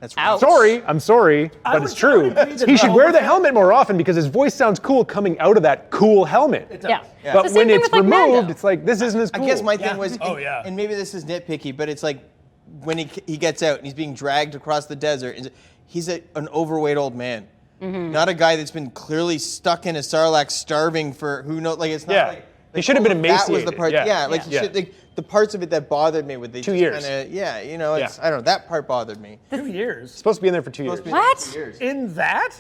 that's Ouch. I'm sorry, but it's true. would agree that He should Boba wear the Fett- helmet more often because his voice sounds cool coming out of that cool helmet. Yeah. But the same when thing it's with, like, removed, Mando. it's like, this isn't as cool. I guess my thing Yeah. was, Oh, yeah. and maybe this is nitpicky, but it's like when he gets out and he's being dragged across the desert, and he's an overweight old man, not a guy that's been clearly stuck in a Sarlacc starving for who knows. Like it's not Yeah. like He should have been that was the emaciated, part. yeah. Like Yeah. the parts of it that bothered me with the 2 years. you know, it's I don't know, that part bothered me. 2 years. Supposed to be in there for 2 years. Supposed to be What? 2 years. In that?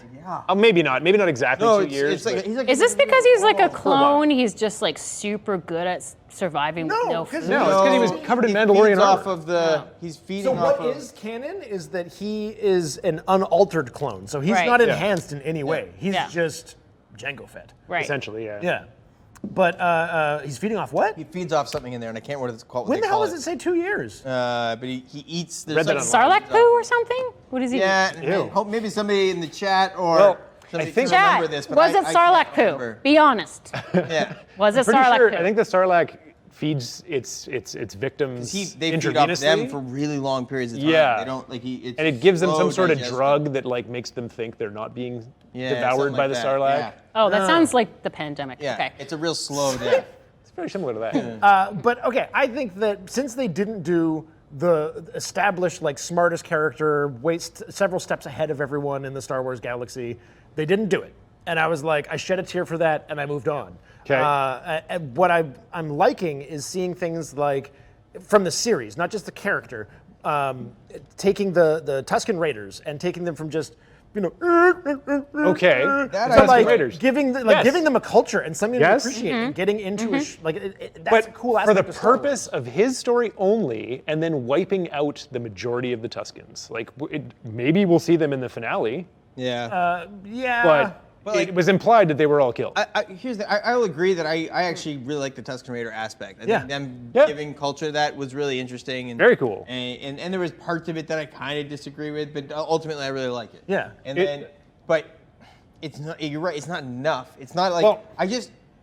Oh, maybe not exactly No, 2 it's, years. it's like but- he's like Is this because he's like a while. clone? He's just like super good at surviving with No, no 'cause food. No, it's because he was covered in Mandalorian feeds off armor. of the. He's feeding So off what of. is canon is that he is an unaltered clone. So he's Right. not Yeah. enhanced in any way. He's Yeah. just Jango Fett. Right. Essentially, yeah. Yeah. But he's feeding off what? He feeds off something in there, and I can't remember what it's called. When the hell does it say 2 years? But he eats. There's Read that like- online. Sarlacc poo or something? What is he? Yeah, Ew. and hope maybe somebody in the chat or Well, somebody I think- can remember Chat, this. But was I it can't Sarlacc poo? remember. Be honest. Yeah. Was it Pretty Sarlacc sure. poo? I think the Sarlacc feeds its victims They feed off them intravenously. for really long periods of time. Yeah. They don't like it's And it gives them slow some sort of digestion. drug that like makes them think they're not being Yeah, devoured something by like the that, Sarlacc. Yeah. Oh, that sounds like the pandemic. Yeah. Okay. It's a real slow death. It's very similar to that. But okay, I think that since they didn't do the established, like, smartest character, several steps ahead of everyone in the Star Wars galaxy, they didn't do it. And I was like, I shed a tear for that, and I moved on. Okay. And what I'm liking is seeing things like, from the series, not just the character, taking the Tusken Raiders and taking them from just Okay. That That's I- like Raiders. giving Yes. giving them a culture and something Yes. to appreciate and getting into that's But a cool for aspect the of Star Wars. purpose of his story only, and then wiping out the majority of the Tuscans. Like, maybe we'll see them in the finale, Yeah. Yeah. But, like- it was implied that they were all killed. I'll agree that I actually really like the Tusken Raider aspect. I Yeah. think them Yeah. giving culture that was really interesting. And, Very cool. And there was parts of it that I kind of disagree with, but ultimately I really like it. Yeah. But it's not, you're right, it's not enough. It's not like, Well-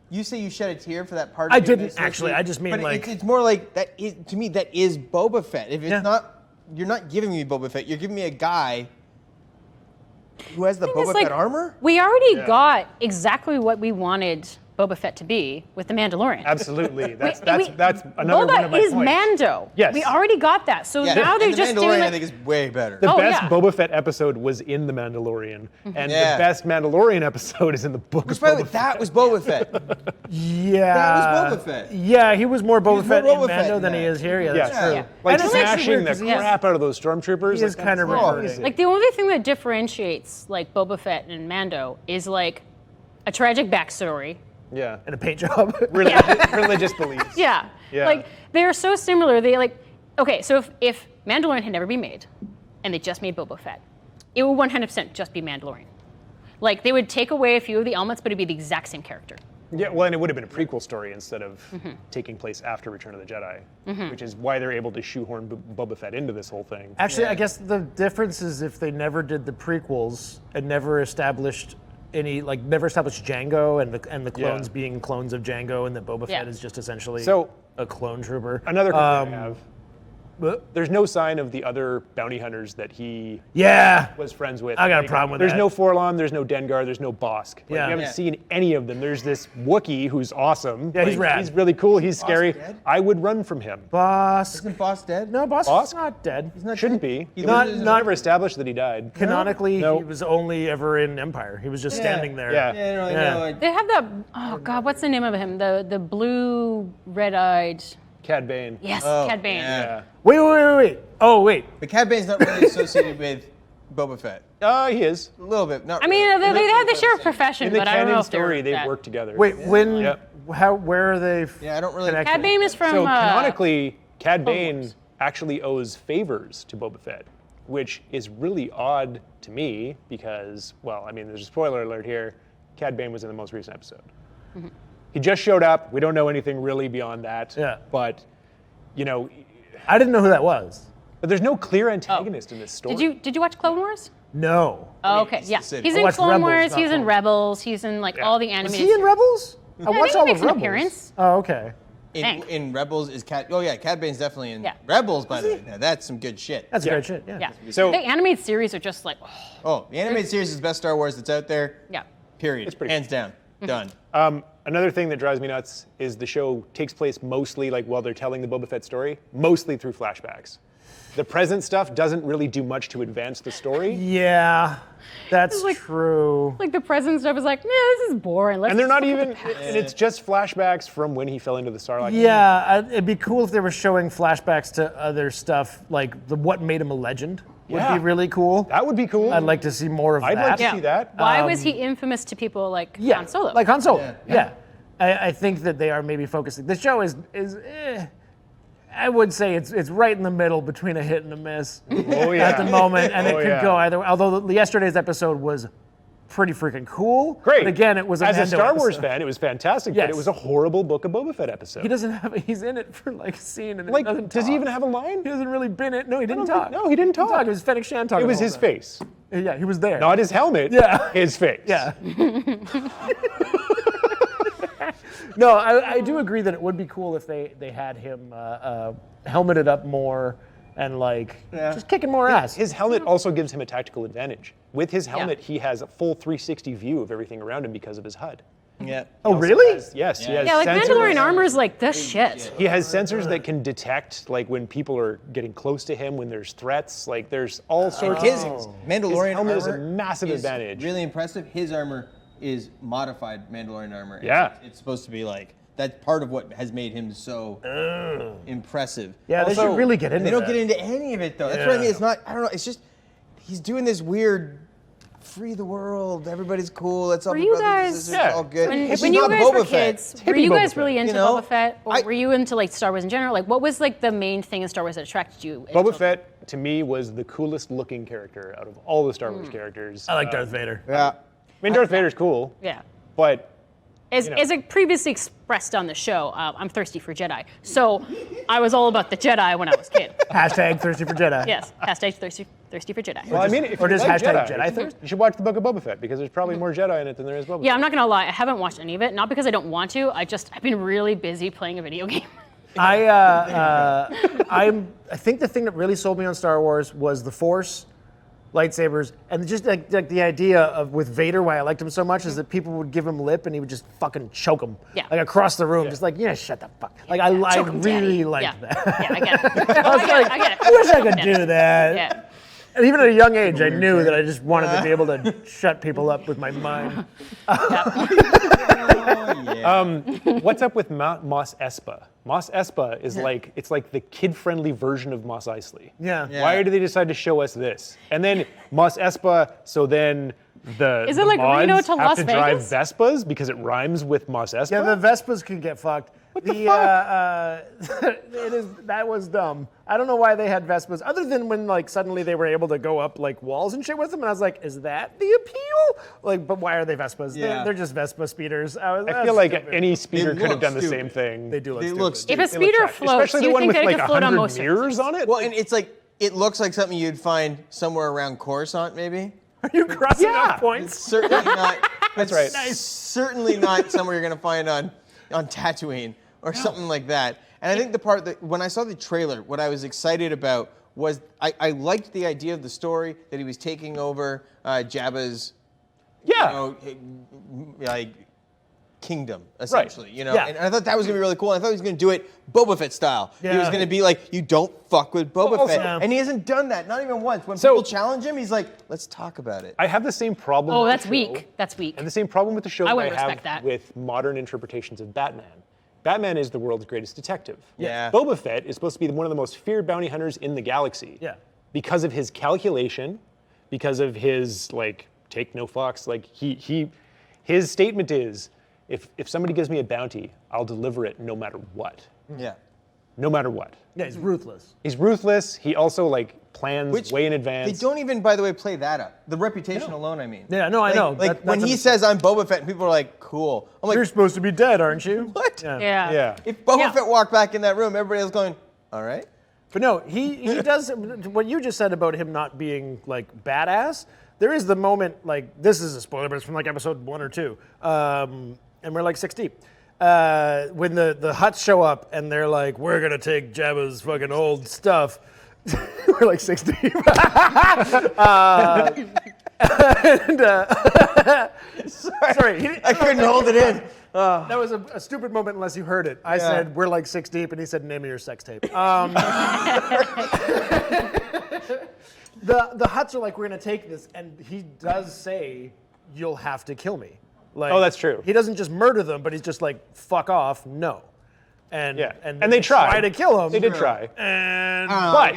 you say you shed a tear for that part. I of your didn't, message, actually. I just mean, but like- it's more like that is, to me, that is Boba Fett. If it's Yeah. not, you're not giving me Boba Fett, you're giving me a guy who has the It's Boba like, Fett armor? We already got exactly what we wanted Boba Fett to be with the Mandalorian. Absolutely. That's We- another Boba one of my is points. Mando. Yes. We already got that. So Yeah. now they're and just the doing Mandalorian, like, I think, is way better. The Oh, best yeah. Boba Fett episode was in The Mandalorian, and Yeah. the best Mandalorian episode is in the book Which, of by the way, Boba Fett. that was Boba Fett. Yeah. That was Boba Fett. Yeah, he was more Boba was Fett more in Boba Fett Mando in than he that. is here. Yeah, Yes. that's true. Yeah. Like And it's actually smashing weird the 'cause he is- crap out of those stormtroopers. He is like, kind of that's reverting. crazy. like the only thing that differentiates like Boba Fett and Mando is like a tragic backstory. yeah. And a paint job. Religious beliefs. Yeah. Yeah. Like they're so similar. They like okay, so if Mandalorian had never been made and they just made Boba Fett, it would 100% just be Mandalorian. Like they would take away a few of the elements, but it'd be the exact same character. Yeah, well, and it would have been a prequel story instead of taking place after Return of the Jedi, which is why they're able to shoehorn Boba Fett into this whole thing. Actually, I guess the difference is if they never did the prequels and never established never established Django and the clones Yeah. being clones of Django, and that Boba Yeah. Fett is just essentially So- a clone trooper. Another complaint I have. But- There's no sign of the other bounty hunters that he Yeah. was friends with. I got a problem with there's that. no Forlon, there's no Dengar, there's no Bosk. Like, Yeah. We haven't Yeah. seen any of them. There's this Wookiee who's awesome. Yeah, he's Like, rad. He's really cool. He's scary. dead? I would run from him. Boss. Isn't Boss dead? No, Boss Bosk? is not dead. Shouldn't be. He Not- loses his- not- Never established that he died. Canonically, No. he was only ever in Empire. He was just standing there. Yeah. Yeah, I don't really Yeah. know. They have that oh god, what's the name of him? The blue red-eyed Cad Bane. Yes, Oh, Cad Bane. yeah. Wait. Oh, wait. But Cad Bane's not really associated with Boba Fett. He is. A little bit. Not I mean, really. they have the share of profession, In the but I don't know canon if they were story, they've that. worked together. Wait, when? Yep. Where are they? Yeah, I don't really- connected? Cad Bane is from So canonically, Cad Clone Bane Wars. actually owes favors to Boba Fett, which is really odd to me because, well, I mean, there's a spoiler alert here. Cad Bane was in the most recent episode. He just showed up. We don't know anything really beyond that. Yeah. But, you know, I didn't know who that was. but there's no clear antagonist in this story. Did you watch Clone Wars? No. Oh, okay, he's yeah. the city. He's I in watched Clone Rebels, Wars, not he's in Clone. Rebels, he's in like all the Was animated he in Rebels? I Yeah, watched he all makes of an Rebels. appearance. Oh, okay. Thanks. In Rebels is Cad. Oh yeah, Cad Bane's definitely in Yeah. Rebels. By the way, now, that's some good shit. That's Yeah. great shit. Yeah. Yeah. So- the animated series are just like, Oh, the animated series is the best Star Wars that's out there. yeah. Period. It's pretty Hands down. Done. Another thing that drives me nuts is the show takes place mostly like while they're telling the Boba Fett story, mostly through flashbacks. The present stuff doesn't really do much to advance the story. Yeah, that's like- true. Like the present stuff is like, nah, this is boring. Let's And they're just not look at even, the past. and it's just flashbacks from when he fell into the Sarlacc. Yeah, it'd be cool if they were showing flashbacks to other stuff, like what made him a legend. Would Yeah. be really cool. That would be cool. I'd like to see more of I'd that. like to see that. Why was he infamous to people like Yeah, Han Solo? like Han Solo. Yeah. Yeah, I think that they are maybe focusing. The show is I would say it's right in the middle between a hit and a miss Oh yeah. at the moment, and it Oh, could yeah. go either way. Although yesterday's episode was pretty freaking cool. Great. But again, it was As a Mando Star Wars episode. fan, it was fantastic, Yes. but it was a horrible Book of Boba Fett episode. He doesn't have. He's in it for like a scene, and like, it doesn't does he talk. even have a line? He hasn't really been it. No, he didn't don't talk. think- no, he didn't talk. It was Fennec Shan talking. It was the his whole time. face, Yeah, he was there. not his helmet. Yeah. His face. Yeah. No, I do agree that it would be cool if they had him helmeted up more and like just kicking more ass. His helmet also gives him a tactical advantage. With his helmet, he has a full 360 view of everything around him because of his HUD. Yeah. Oh, Also really? Yes, he Yeah. has yeah, like sensors. Mandalorian armor is like the shit. He has sensors that can detect like when people are getting close to him, when there's threats. Like there's all sorts His of things. Mandalorian His helmet is a armor massive is advantage. Really impressive. His armor is modified Mandalorian armor. Yeah. It's supposed to be like that's part of what has made him so impressive. Yeah, they Also, should really get into They don't that. get into any of it though. That's what I mean. It's not. I don't know. It's just he's doing this weird free the world. Everybody's cool. Let's all Were be you brothers and guys- sisters. Yeah. It's all good. When It's you not guys Boba were Fett. kids, were you Boba guys Fett. really into You know? Boba Fett? Or were you into like Star Wars in general? Like what was like the main thing in Star Wars that attracted you? as Boba children? Fett to me was the coolest looking character out of all the Star Wars characters. I like Darth Vader. Yeah. I mean, Darth Vader's cool, Yeah. but As I previously expressed on the show, I'm thirsty for Jedi. So I was all about the Jedi when I was a kid. Hashtag thirsty for Jedi. Yes, hashtag thirsty for Jedi. well, I mean, if or you just like hashtag Jedi, Jedi thirst? you should watch the Book of Boba Fett because there's probably more Jedi in it than there is Boba Yeah, Fett. I'm not gonna lie, I haven't watched any of it. Not because I don't want to. I've been really busy playing a video game. I think the thing that really sold me on Star Wars was the Force, lightsabers, and just like the idea of with Vader, why I liked him so much is that people would give him lip and he would just fucking choke him. Yeah. Like across the room, just like, shut the fuck. Like I Choke him, really Daddy. liked Yeah. that. Yeah, I get it. I get it. I wish I could do that. Yeah. And even at a young age, I knew that I just wanted to be able to shut people up with my mind. What's up with Mos Espa? Mos Espa is it's like the kid-friendly version of Mos Eisley. Yeah. Why did they decide to show us this? And then Mos Espa, so then Is it the like Reno mods to have Las to drive Vegas? Vespas because it rhymes with Mos Espa? Yeah, the Vespas can get fucked. What the fuck? That was dumb. I don't know why they had Vespas, other than when like suddenly they were able to go up like walls and shit with them, and I was like, is that the appeal? Like, but why are they Vespas? Yeah. They're just Vespa speeders. I feel like any speeder They could have look done the stupid. same thing. They do look They stupid. look If stupid. a speeder floats, Especially do the you one think with that it like could float on 100 most mirrors on it. Well, and it's like, it looks like something you'd find somewhere around Coruscant, maybe. Are you crossing Yeah. up points? Certainly not. That's right. Certainly not somewhere you're gonna find on Tatooine or something like that. And I think the part that when I saw the trailer, what I was excited about was I liked the idea of the story that he was taking over Jabba's, Yeah. like kingdom essentially. Yeah. And I thought that was gonna be really cool. And I thought he was gonna do it Boba Fett style. He was Yeah. gonna be like, you don't fuck with Boba also- Fett, Yeah. and he hasn't done that, not even once. When So- people challenge him, he's like, let's talk about it. I have the same problem. Oh, with that's the show, weak. That's weak. And the same problem with the show I that I wouldn't have respect that. with modern interpretations of Batman. Batman is the world's greatest detective. Yeah. Boba Fett is supposed to be one of the most feared bounty hunters in the galaxy. Yeah. Because of his calculation, because of his take no fucks. His statement is, if somebody gives me a bounty, I'll deliver it no matter what. Yeah. No matter what. Yeah, he's ruthless. He's ruthless. He also plans way in advance. They don't even, by the way, play that up. The reputation alone, I mean. Yeah, no, I know. Like when that's he says I'm Boba Fett, and people are like, cool. I'm you're like, supposed to be dead, aren't you? what? Yeah. Yeah. If Boba Yeah. Fett walked back in that room, everybody else going, all right. But no, he does what you just said about him not being badass. There is the moment, this is a spoiler, but it's from episode 1 or 2, and we're 6 deep. When the Hutts show up and they're like, we're gonna take Jabba's fucking old stuff. We're 6 deep. Sorry, I couldn't hold it in. that was a stupid moment unless you heard it. I said, we're 6 deep, and he said, name me your sex tape. The Hutts are we're gonna take this, and he does say, you'll have to kill me. Oh, that's true. He doesn't just murder them, but he's just fuck off, no. And Yeah. and they tried. try to kill him. They did try. And But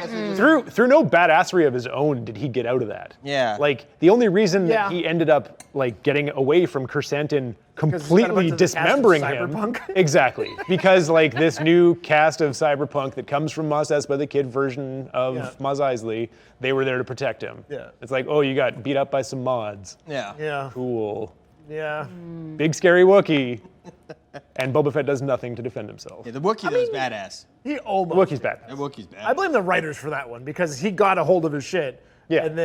through no badassery of his own did he get out of that. Yeah. The only reason Yeah. that he ended up getting away from Kersantin got a completely bunch of this cast of dismembering him. cyberpunk. Exactly. Because this new cast of cyberpunk that comes from Mos Espa, the kid version of Mos Eisley, they were there to protect him. Yeah. It's oh, you got beat up by some mods. Yeah. yeah, Cool. yeah. Big scary Wookiee. And Boba Fett does nothing to defend himself. Yeah, the Wookiee though is badass. He almost. Wookiee's bad. The Wookiee's badass. I blame the writers for that one because he got a hold of his shit. Yeah. And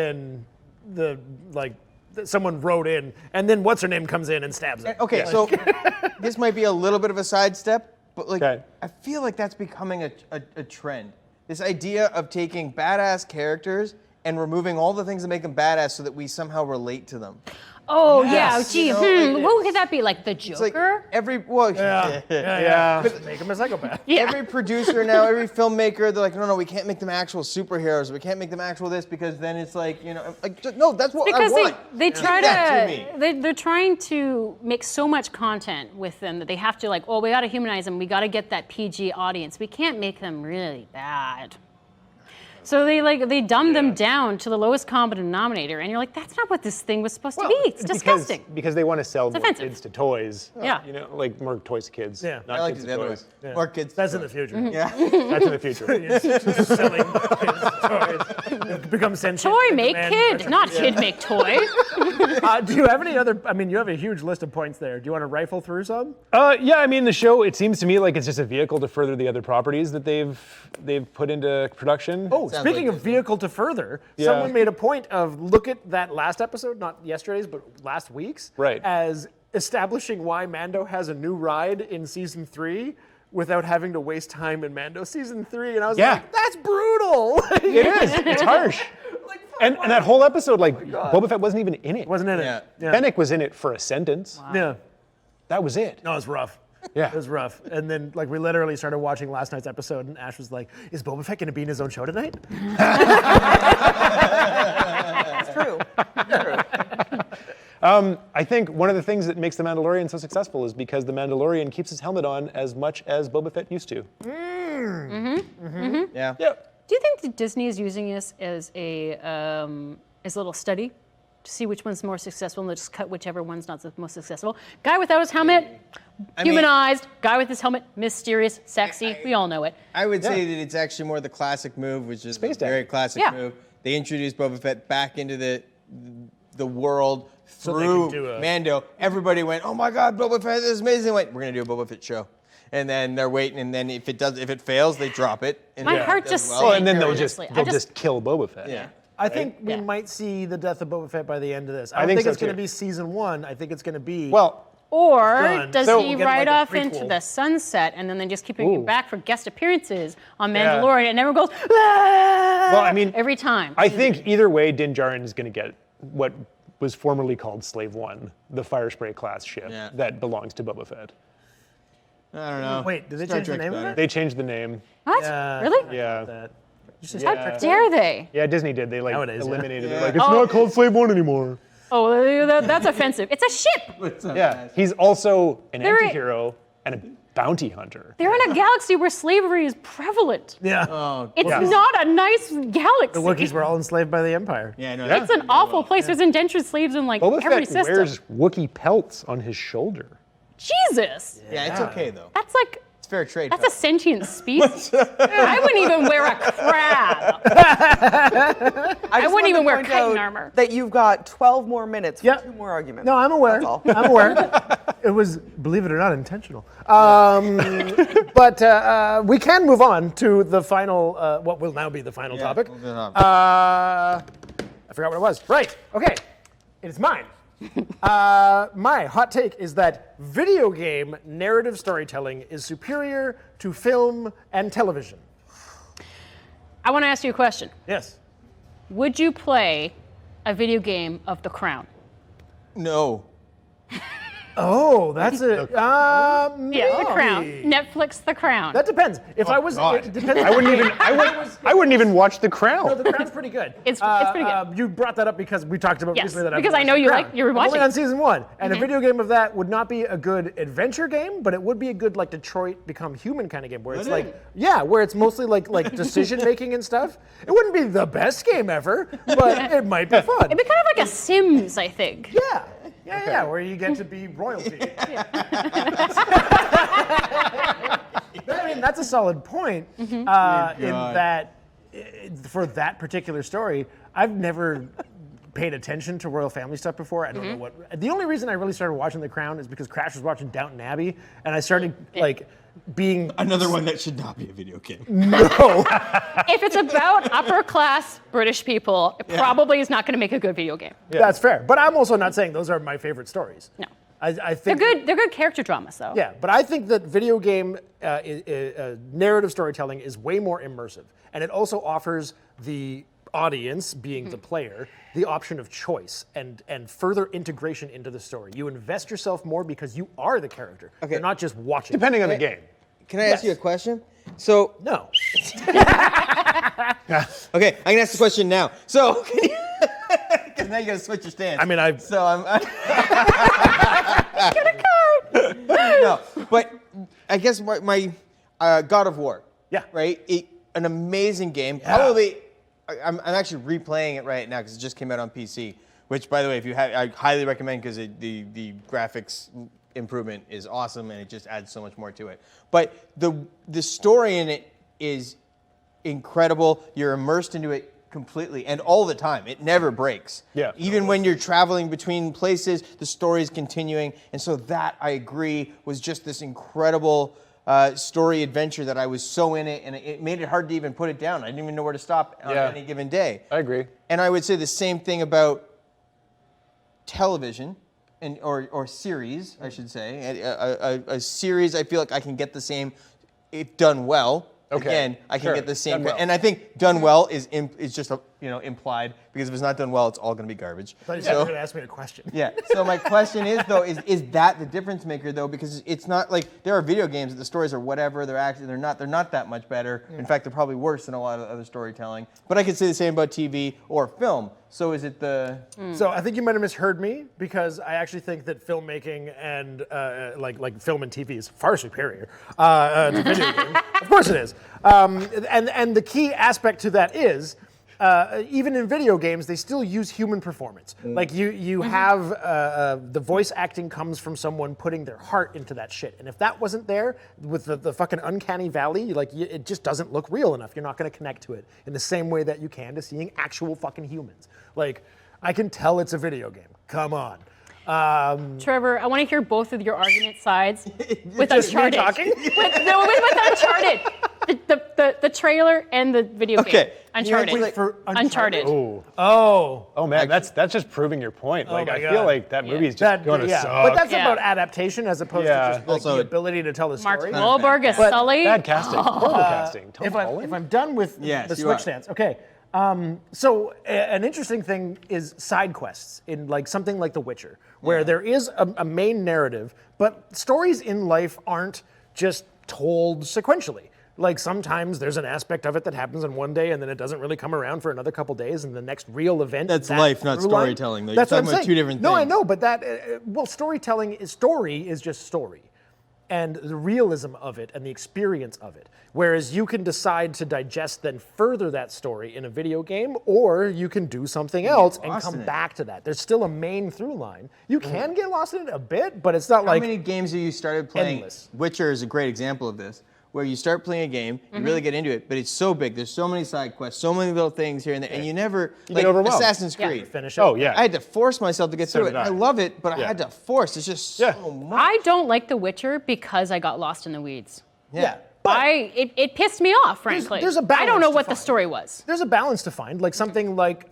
then someone wrote in, and then what's her name comes in and stabs him. Okay, so this might be a little bit of a sidestep, but Okay. I feel like that's becoming a trend. This idea of taking badass characters and removing all the things that make them badass so that we somehow relate to them. Oh, Yes. yeah. Gee, You know, like, what could that be? The It's like Joker? Yeah. Make him a psychopath. Yeah. Every producer now, every filmmaker, they're like, no, we can't make them actual superheroes. We can't make them actual this because then it's no, that's what Because I want. they try Give that to me. they're trying to make so much content with them that they have to we got to humanize them. We got to get that PG audience. We can't make them really bad. So they dumb them down to the lowest common denominator, and you're like, that's not what this thing was supposed to be. It's disgusting. Because they want to sell more offensive. kids to toys. Yeah. You know, like more toys to kids. Yeah. Not I like kids it to the other way. toys. Yeah. More kids. That's in the future. Yeah. That's in the future. Just selling kids toys. It becomes sentient. Toy and make demand kid, not kid make toy. Do you have any other? I mean, you have a huge list of points there. Do you want to rifle through some? Yeah, I mean, the show, it seems to me like it's just a vehicle to further the other properties that they've put into production. Oh, Sounds speaking like of vehicle to further, Yeah. someone made a point of look at that last episode, not yesterday's, but last week's, Right. as establishing why Mando has a new ride in season 3 without having to waste time in Mando season 3. And I was Yeah. like, that's brutal. It is. It's harsh. And that whole episode, like, Boba Fett wasn't even in it. Wasn't in Yeah. it. Yeah. Fennec was in it for a sentence. Yeah. That was it. No, it was rough. Yeah. It was rough. And then, like, we literally started watching last night's episode, and Ash was like, is Boba Fett going to be in his own show tonight? It's true. I think one of the things that makes The Mandalorian so successful is because The Mandalorian keeps his helmet on as much as Boba Fett used to. Yeah. Yeah. Do you think that Disney is using this as a little study to see which one's more successful and they'll just cut whichever one's not the most successful? Guy without his helmet, humanized. Guy with his helmet, mysterious, sexy. We all know it. I would say that it's actually more the classic move, which is Space a very Dad. classic Yeah. move. They introduced Boba Fett back into the world they can through do a- Mando. Everybody went, "Oh my God, Boba Fett this is amazing!" Wait, we're gonna do a Boba Fett show, and then they're waiting, and then if it fails, they drop it. And My if it heart does just well, Well, sank. and then they'll Honestly, just kill Boba Fett. yeah. I think we Yeah. might see the death of Boba Fett by the end of this. I I don't think think so it's going to too. be season 1. I think it's going to be. Well, Or Done. does So he we'll get, ride like, a off prequel. into the sunset and then they just keep bringing him Ooh. back for guest appearances on Yeah. Mandalorian and everyone goes, "Ah!" well, I mean, every time. I think either way, Din Djarin is going to get what was formerly called Slave One, the Fire Spray class ship Yeah. that belongs to Boba Fett. I don't know. Wait, did they Star change the Trek's name of better. it? They changed the name. What? Yeah, Really? Yeah. That. How dare they? Yeah, Disney did. They Nowadays, yeah. eliminated Yeah. it. Like, it's Oh. not called Slave One anymore. Oh, that's offensive. It's a ship. Yeah. He's also an They're- anti-hero and a bounty hunter. They're in a galaxy where slavery is prevalent. Yeah. Oh, It's Yeah. not a nice galaxy. The Wookiees were all enslaved by the Empire. yeah, I know. It's an awful place. There's indentured slaves in like Boba every Fett system. wears Wookiee pelts on his shoulder. Jesus. Yeah, it's okay though. That's like, It's fair trade. that's a sentient species. I wouldn't even wear a crab. I just wouldn't even wear want to chitin point out armor. That you've got 12 more minutes for Yep. 2 more arguments. No, I'm aware. That's all. I'm aware. It was, believe it or not, intentional. But we can move on to the final, what will now be the final topic. we'll do that. I forgot what it was. Right. Okay. It is mine. My hot take is that video game narrative storytelling is superior to film and television. I want to ask you a question. Yes. Would you play a video game of The Crown? No. Oh, that's it. Yeah, The Crown. Maybe. Netflix The Crown. That depends. If I was, God. it depends. I wouldn't even watch The Crown. No, The Crown's pretty good. It's pretty good. You brought that up because we talked about Yes, recently that I've because been I know watching you The like- Crown. you were I'm only watching. on season 1, and a video game of that would not be a good adventure game, but it would be a good like Detroit Become Human kind of game where it's like, yeah, where it's mostly like decision making and stuff. It wouldn't be the best game ever, but it might be fun. It'd be kind of like a Sims, I think. Yeah, where you get to be royalty. But, I mean, that's a solid point in that for that particular story, I've never paid attention to royal family stuff before. I don't know what. The only reason I really started watching The Crown is because Crash was watching Downton Abbey, and I started like being Another one that should not be a video game. If it's about upper class British people, it probably is not going to make a good video game. That's fair. But I'm also not saying those are my favorite stories. No. I They're think good. They're good character dramas, though. Yeah, but I think that video game narrative storytelling is way more immersive, and it also offers the audience, being the player, the option of choice and further integration into the story. You invest yourself more because you are the character. Okay. You're not just watching. Depending on the game. Can I ask you a question? So, No. okay, I can ask the question now. So, because now you gotta switch your stance. I mean, I've. So I'm. No, but I guess my God of War. Yeah. Right. An amazing game. Probably I'm actually replaying it right now because it just came out on PC. Which, by the way, if you have, I highly recommend because the graphics improvement is awesome and it just adds so much more to it. But the story in it is incredible. You're immersed into it completely and all the time. It never breaks. Yeah. Even when you're traveling between places, the story is continuing. And so that, I agree, was just this incredible story adventure that I was so in it, and it made it hard to even put it down. I didn't even know where to stop on any given day. I agree. And I would say the same thing about television or series, I should say. A series, I feel like I can get the same if done well. Okay. Again, I can Sure. get the same, Done well. and I think done well is just implied, because if it's not done well, it's all going to be garbage. I thought you said you were going to ask me a question. Yeah. So my question is though, is that the difference maker though? Because it's not like there are video games that the stories are whatever. They're not that much better. In fact, they're probably worse than a lot of other storytelling. But I could say the same about TV or film. So is it the? So I think you might have misheard me, because I actually think that filmmaking and like film and TV is far superior to video games. Of course it is. And the key aspect to that is, even in video games, they still use human performance. Like you have the voice acting comes from someone putting their heart into that shit. And if that wasn't there with the fucking uncanny valley, it just doesn't look real enough. You're not going to connect to it in the same way that you can to seeing actual fucking humans. Like, I can tell it's a video game. Come on. Trevor, I want to hear both of your argument sides with Just me Uncharted. talking? with Uncharted. The trailer and the video game. Okay. Uncharted. Wait, for Uncharted. Oh, Man, that's just proving your point. Like, my I God. feel like that movie is just going to suck. But that's Yeah. about adaptation as opposed to just like, Also, the ability to tell the Mark story. Wahlberg as But- Sully. Bad casting. Horrible casting. Tom If Holland? I'm done with Yes, the you Switch are. stance, okay. So an interesting thing is side quests in like something like The Witcher, where there is a main narrative, but stories in life aren't just told sequentially. Like sometimes there's an aspect of it that happens in one day and then it doesn't really come around for another couple days, and the next real event. That's that life, not through line- storytelling, though. That's You're what I'm talking about saying. two different No, I things. know, but storytelling is just story. And the realism of it and the experience of it. Whereas you can decide to digest then further that story in a video game, or you can do something else and lost come in it. back to that. There's still a main through line. You can get lost in it a bit, but it's not How like many games have you started playing? endless. Witcher is a great example of this, where you start playing a game, you really get into it, but it's so big. There's so many side quests, so many little things here and there, and you never get overwhelmed. Assassin's Yeah. Creed. finish it. Oh, yeah. I had to force myself to get So through it. did I. I love it, but I Yeah. had to force. It's just Yeah. so much. I don't like The Witcher because I got lost in the weeds. Yeah. But It pissed me off, frankly. there's a I don't know balance what to the find. story was. there's a balance to find, like something like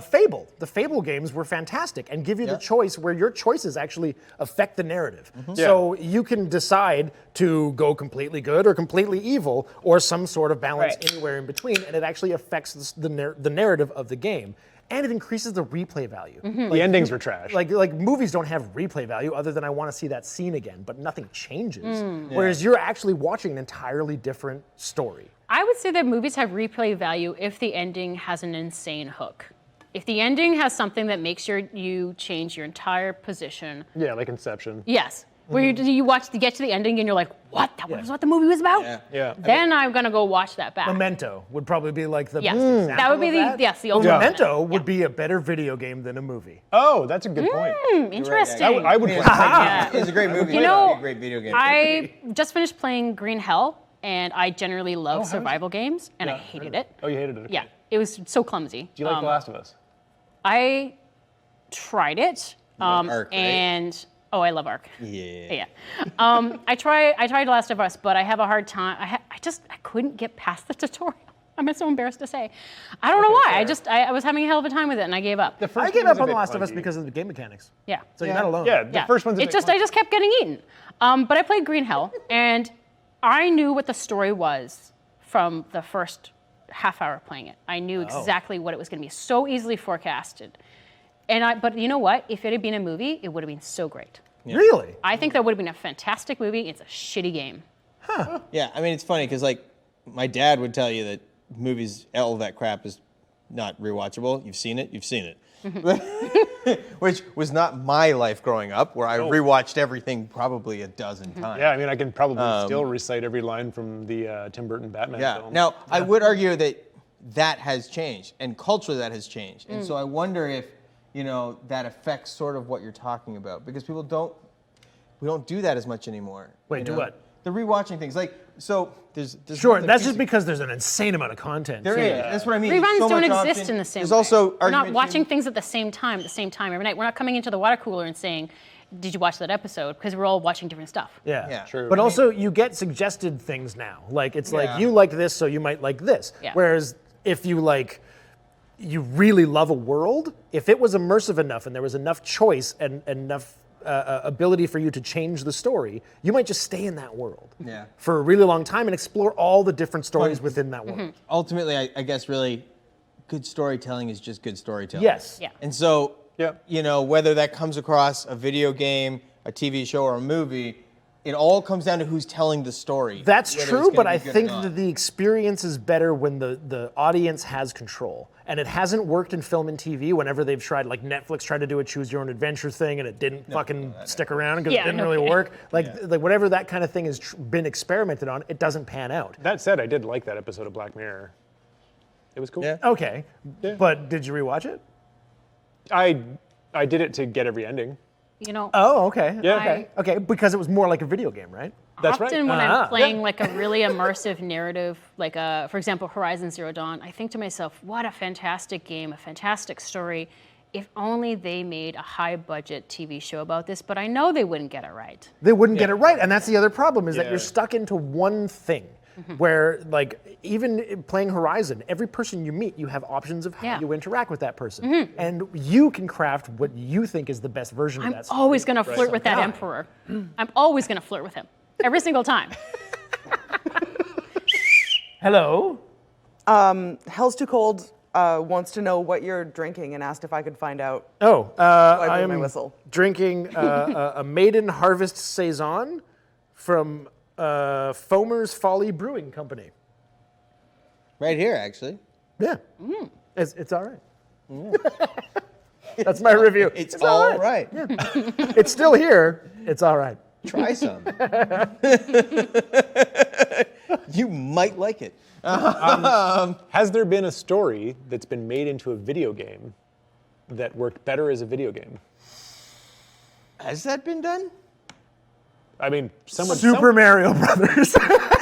Fable. The Fable games were fantastic and give you the choice where your choices actually affect the narrative. So you can decide to go completely good or completely evil, or some sort of balance Right. anywhere in between, and it actually affects the narrative of the game. And it increases the replay value. The endings were trash. Like movies don't have replay value other than I want to see that scene again, but nothing changes. Mm. Whereas you're actually watching an entirely different story. I would say that movies have replay value if the ending has an insane hook. If the ending has something that makes you change your entire position, Yeah, like Inception. yes. Where you get to the ending and you're like, what? That was what the movie was about? Yeah. Then I'm gonna go watch that back. Memento would probably be like the Yes. best example That would be of the- that. yes, the Well, ultimate. Memento would be a better video game than a movie. Oh, that's a good point. Interesting. I would play Yeah. It's a great movie. You but know, a great video game. I just finished playing Green Hell, and I generally love survival games, and I hated it. Oh, you hated it? Okay. Yeah, it was so clumsy. Do you like The Last of Us? I tried it, like Ark, right? and I love Ark. Yeah. I tried Last of Us, but I have a hard time. I couldn't get past the tutorial. I'm so embarrassed to say. I don't know why. I was having a hell of a time with it, and I gave up. I gave up on The Last of Us because of the game mechanics. Yeah. So you're not alone. Yeah, the first one's a It bit just I just kept getting eaten. But I played Green Hell, and I knew what the story was from the first half hour of playing it. I knew exactly what it was going to be. So easily forecasted. But you know what? If it had been a movie, it would have been so great. Really? I think that would have been a fantastic movie. It's a shitty game. Yeah, I mean, it's funny because, like, my dad would tell you that movies, all of that crap is not rewatchable. You've seen it. Which was not my life growing up, where I rewatched everything probably a dozen times. Yeah, I mean, I can probably still recite every line from the Tim Burton Batman Yeah. film. Now, I would argue that that has changed, and culturally that has changed. And so I wonder if, that affects sort of what you're talking about, because we don't do that as much anymore. Wait, do what? The rewatching things, there's Sure, that's just because there's an insane amount of content. there too. is. That's what I mean. Reruns So don't much exist option. in the same There's way. also We're not argument watching to- things at the same time every night. We're not coming into the water cooler and saying, did you watch that episode? Because we're all watching different stuff. Yeah. True. But also, you get suggested things now. Like, it's like, Yeah. you like this, so you might like this. Yeah. Whereas, if you really love a world, if it was immersive enough and there was enough choice and enough ability for you to change the story, you might just stay in that world Yeah. for a really long time and explore all the different stories within that world. Ultimately, I guess really, good storytelling is just good storytelling. Yes. Yeah. And so, Yeah. whether that comes across a video game, a TV show, or a movie, it all comes down to who's telling the story. That's whether it's true, gonna but be I good or think not. that the experience is better when the audience has control. And it hasn't worked in film and TV whenever they've tried, like Netflix tried to do a choose your own adventure thing and it didn't fucking stick around because Yeah, it didn't no really kidding. work. Like whatever that kind of thing has been experimented on, it doesn't pan out. That said, I did like that episode of Black Mirror. It was cool. Yeah. Okay, Yeah. but did you rewatch it? I did it to get every ending. Oh, okay. Yeah. Okay, because it was more like a video game, right? That's right. Often when Ah. I'm playing like a really immersive narrative, like for example, Horizon Zero Dawn, I think to myself, what a fantastic game, a fantastic story. If only they made a high-budget TV show about this, but I know they wouldn't get it right. They wouldn't get it right, and that's the other problem is that Yeah. you're stuck into one thing. Where, like, even playing Horizon, every person you meet, you have options of how Yeah. you interact with that person. And you can craft what you think is the best version of I'm that story. always going to flirt with that Yeah. emperor. I'm always going to flirt with him. Every single time. Hello? Hell's Too Cold wants to know what you're drinking and asked if I could find out. Oh, I I blew my am whistle. drinking a Maiden Harvest Saison from Foamer's Folly Brewing Company. Right here, actually. Yeah. It's all right. That's my review. It's all right. It's still here. It's all right. Try some. You might like it. Has there been a story that's been made into a video game that worked better as a video game? Has that been done? I mean, Super Mario Brothers.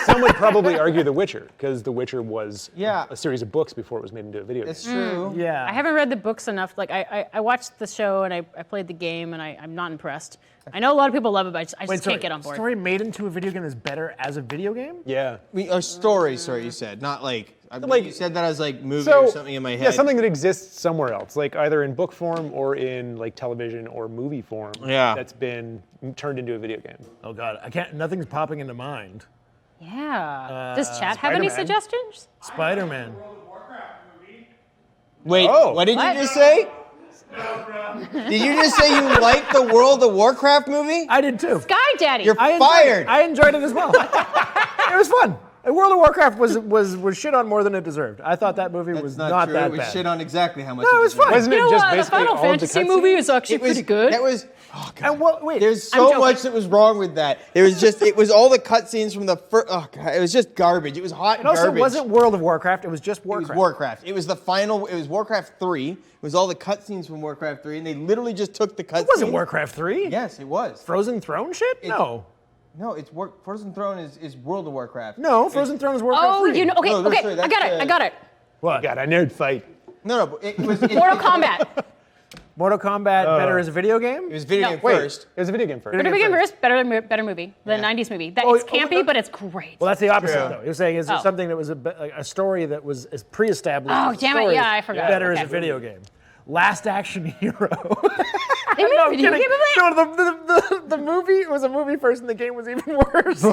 some would probably argue The Witcher, because The Witcher was Yeah. a series of books before it was made into a video game. It's true. Yeah. I haven't read the books enough. Like I watched the show and I played the game and I'm not impressed. I know a lot of people love it, but I just Wait, can't get on board. Story made into a video game is better as a video game? Yeah. A story, sorry, you said, not like. Like- you said that as like movie So, or something in my head. yeah, something that exists somewhere else, like either in book form or in like television or movie form. Yeah. That's been turned into a video game. Oh God, I can't. Nothing's popping into mind. Yeah. Does chat have any Spider-Man. suggestions? Spider-Man. Wait, Oh. what did What? you just say? Did you just say you liked the World of Warcraft movie? I did too. Sky Daddy. You're I enjoyed fired. It. I enjoyed it as well. It was fun. And World of Warcraft was shit on more than it deserved. I thought that movie was That's not true. that It was bad. shit on exactly how much. No, it was deserved. fine. Wasn't You it know just what? The basically Final all the Fantasy cutscenes? movie is actually It was pretty good. That was. Oh God. And well, wait. There's I'm so joking. much that was wrong with that. There was just, it was all the cutscenes from the first, oh God, it was just garbage. It was hot it also garbage. wasn't World of Warcraft. It was just It was Warcraft. Warcraft. It was the final, it was Warcraft 3. It was all the cutscenes from Warcraft 3, and they literally just took the cutscenes. It wasn't Warcraft 3. Yes, it was. Frozen Throne shit? No. No, it's Frozen Throne is World of Warcraft. No, Frozen Throne is Warcraft Oh, 3. you know. Okay, No, okay. sorry, I that's got it. the- I got it. What? God, I nerd fight. No, but it was. Mortal Kombat. Mortal Kombat better as a video game? It was video No. game Wait, first. it was a video game first. Better begin first. Better movie. The '90s movie. It's campy, but it's great. Well, that's the opposite, True. though. You're saying is there Oh. something that was a story that was as pre-established. Oh, as damn it, story yeah, I forgot. Better as Okay. a video game. Last Action Hero. They made a video Kidding. game of that. No, the movie it was a movie first, and the game was even worse.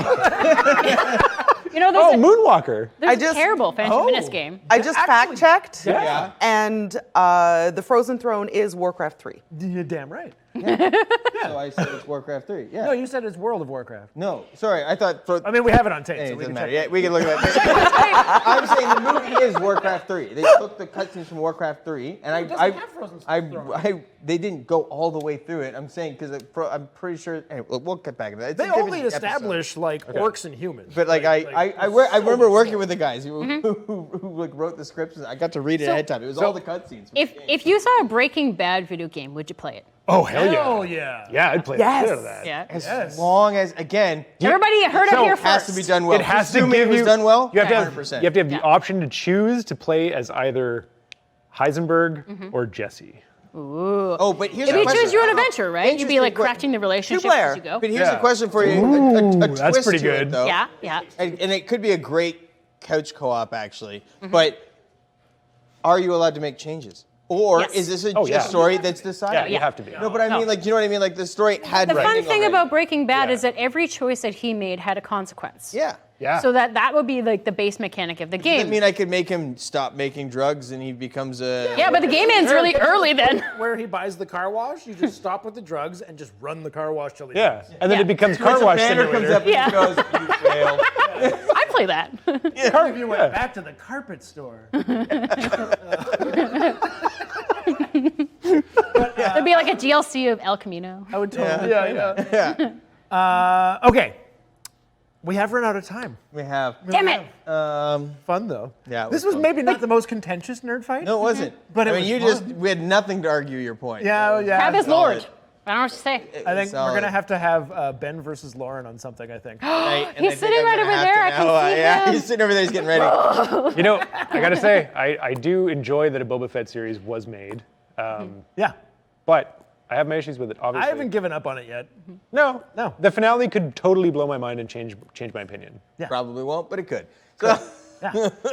You know, Oh, there's Moonwalker. a I just- terrible Phantom Oh. Menace game. I just Actually- fact checked. Yeah. And the Frozen Throne is Warcraft 3. You're damn right. So I said it's Warcraft 3. Yeah. No, you said it's World of Warcraft. No, sorry. I thought. I mean, we have it on tape, Hey, so it we doesn't can matter. check. Yeah, we can look at that. I'm saying the movie is Warcraft 3. They took the cutscenes from Warcraft 3, and they didn't go all the way through it. I'm saying because I'm pretty sure. Anyway, we'll get back to that. It's a They different only episode. establish like orcs and humans. But like I remember working with the guys who like wrote the scripts, and I got to read it ahead of time. It was all the cutscenes. If you saw a Breaking Bad video game, would you play it? Oh, hell yeah. Hell yeah. Yeah, I'd play Yes. the shit out of that. Yeah. As long as again, Everybody heard it here it has first. to be done well. It has to Assuming give it was you done well. You have to have, 100%. you have to have the Yeah. option to choose to play as either Heisenberg or Jesse. Oh, but here's If the you question. choose your own adventure, right? You'd be like Interesting crafting the relationship Two-player. as you go. But here's Yeah. the question for you. Ooh, a that's twist pretty to it, good. though. Yeah, yeah. And it could be a great couch co-op actually. But are you allowed to make changes? Or Yes. is this a Oh, yeah. story that's decided? Yeah, you have to be. No, but I mean, like, you know what I mean? Like, the story had. The fun writing thing already. about Breaking Bad Yeah. is that every choice that he made had a consequence. Yeah. Yeah. So that would be like the base mechanic of the Does game. that mean I could make him stop making drugs and he becomes a? Yeah, but the game ends really early then. Where he buys the car wash, you just stop with the drugs and just run the car wash till he Yeah. dies. And then Yeah. it becomes Once car a wash banner simulator. comes up and Yeah. he goes, "You fail." I'd play that. If you went back to the carpet store. It'd be like a DLC of El Camino. I would totally. Yeah. Okay. We have run out of time. We have. Damn it. Fun though. Yeah, it This was was maybe not the most contentious nerd fight. No, it wasn't. But it I mean, was you fun. just we had nothing to argue your point. Yeah, yeah. Crab is solid. Lord. I don't know what to say. I think Solid. we're gonna have Ben versus Lauren on something. I think. Right, and He's I think sitting I'm right gonna over have there. to I can now, see yeah, him. he's sitting over there. He's getting ready. You know, I gotta say, I do enjoy that a Boba Fett series was made, Yeah. but I have my issues with it. I Obviously, haven't given up on it yet. No, No. The finale could totally blow my mind and change my opinion. Probably won't, but it could. So,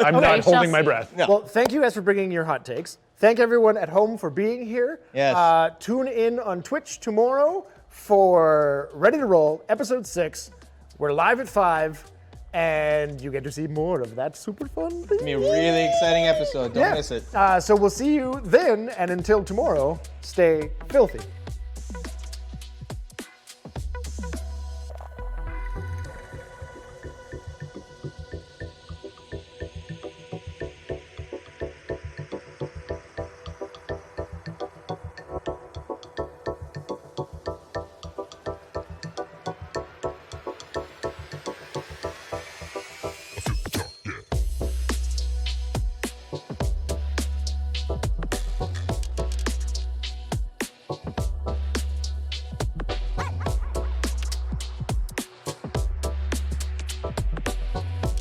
I'm we not shall holding my see. breath. Well, thank you guys for bringing your hot takes. Thank everyone at home for being here. Yes. Tune in on Twitch tomorrow for Ready to Roll, Episode 6. We're live at 5, and you get to see more of that super fun thing. it's gonna be a really exciting episode. Don't miss it. So we'll see you then, and until tomorrow, stay filthy.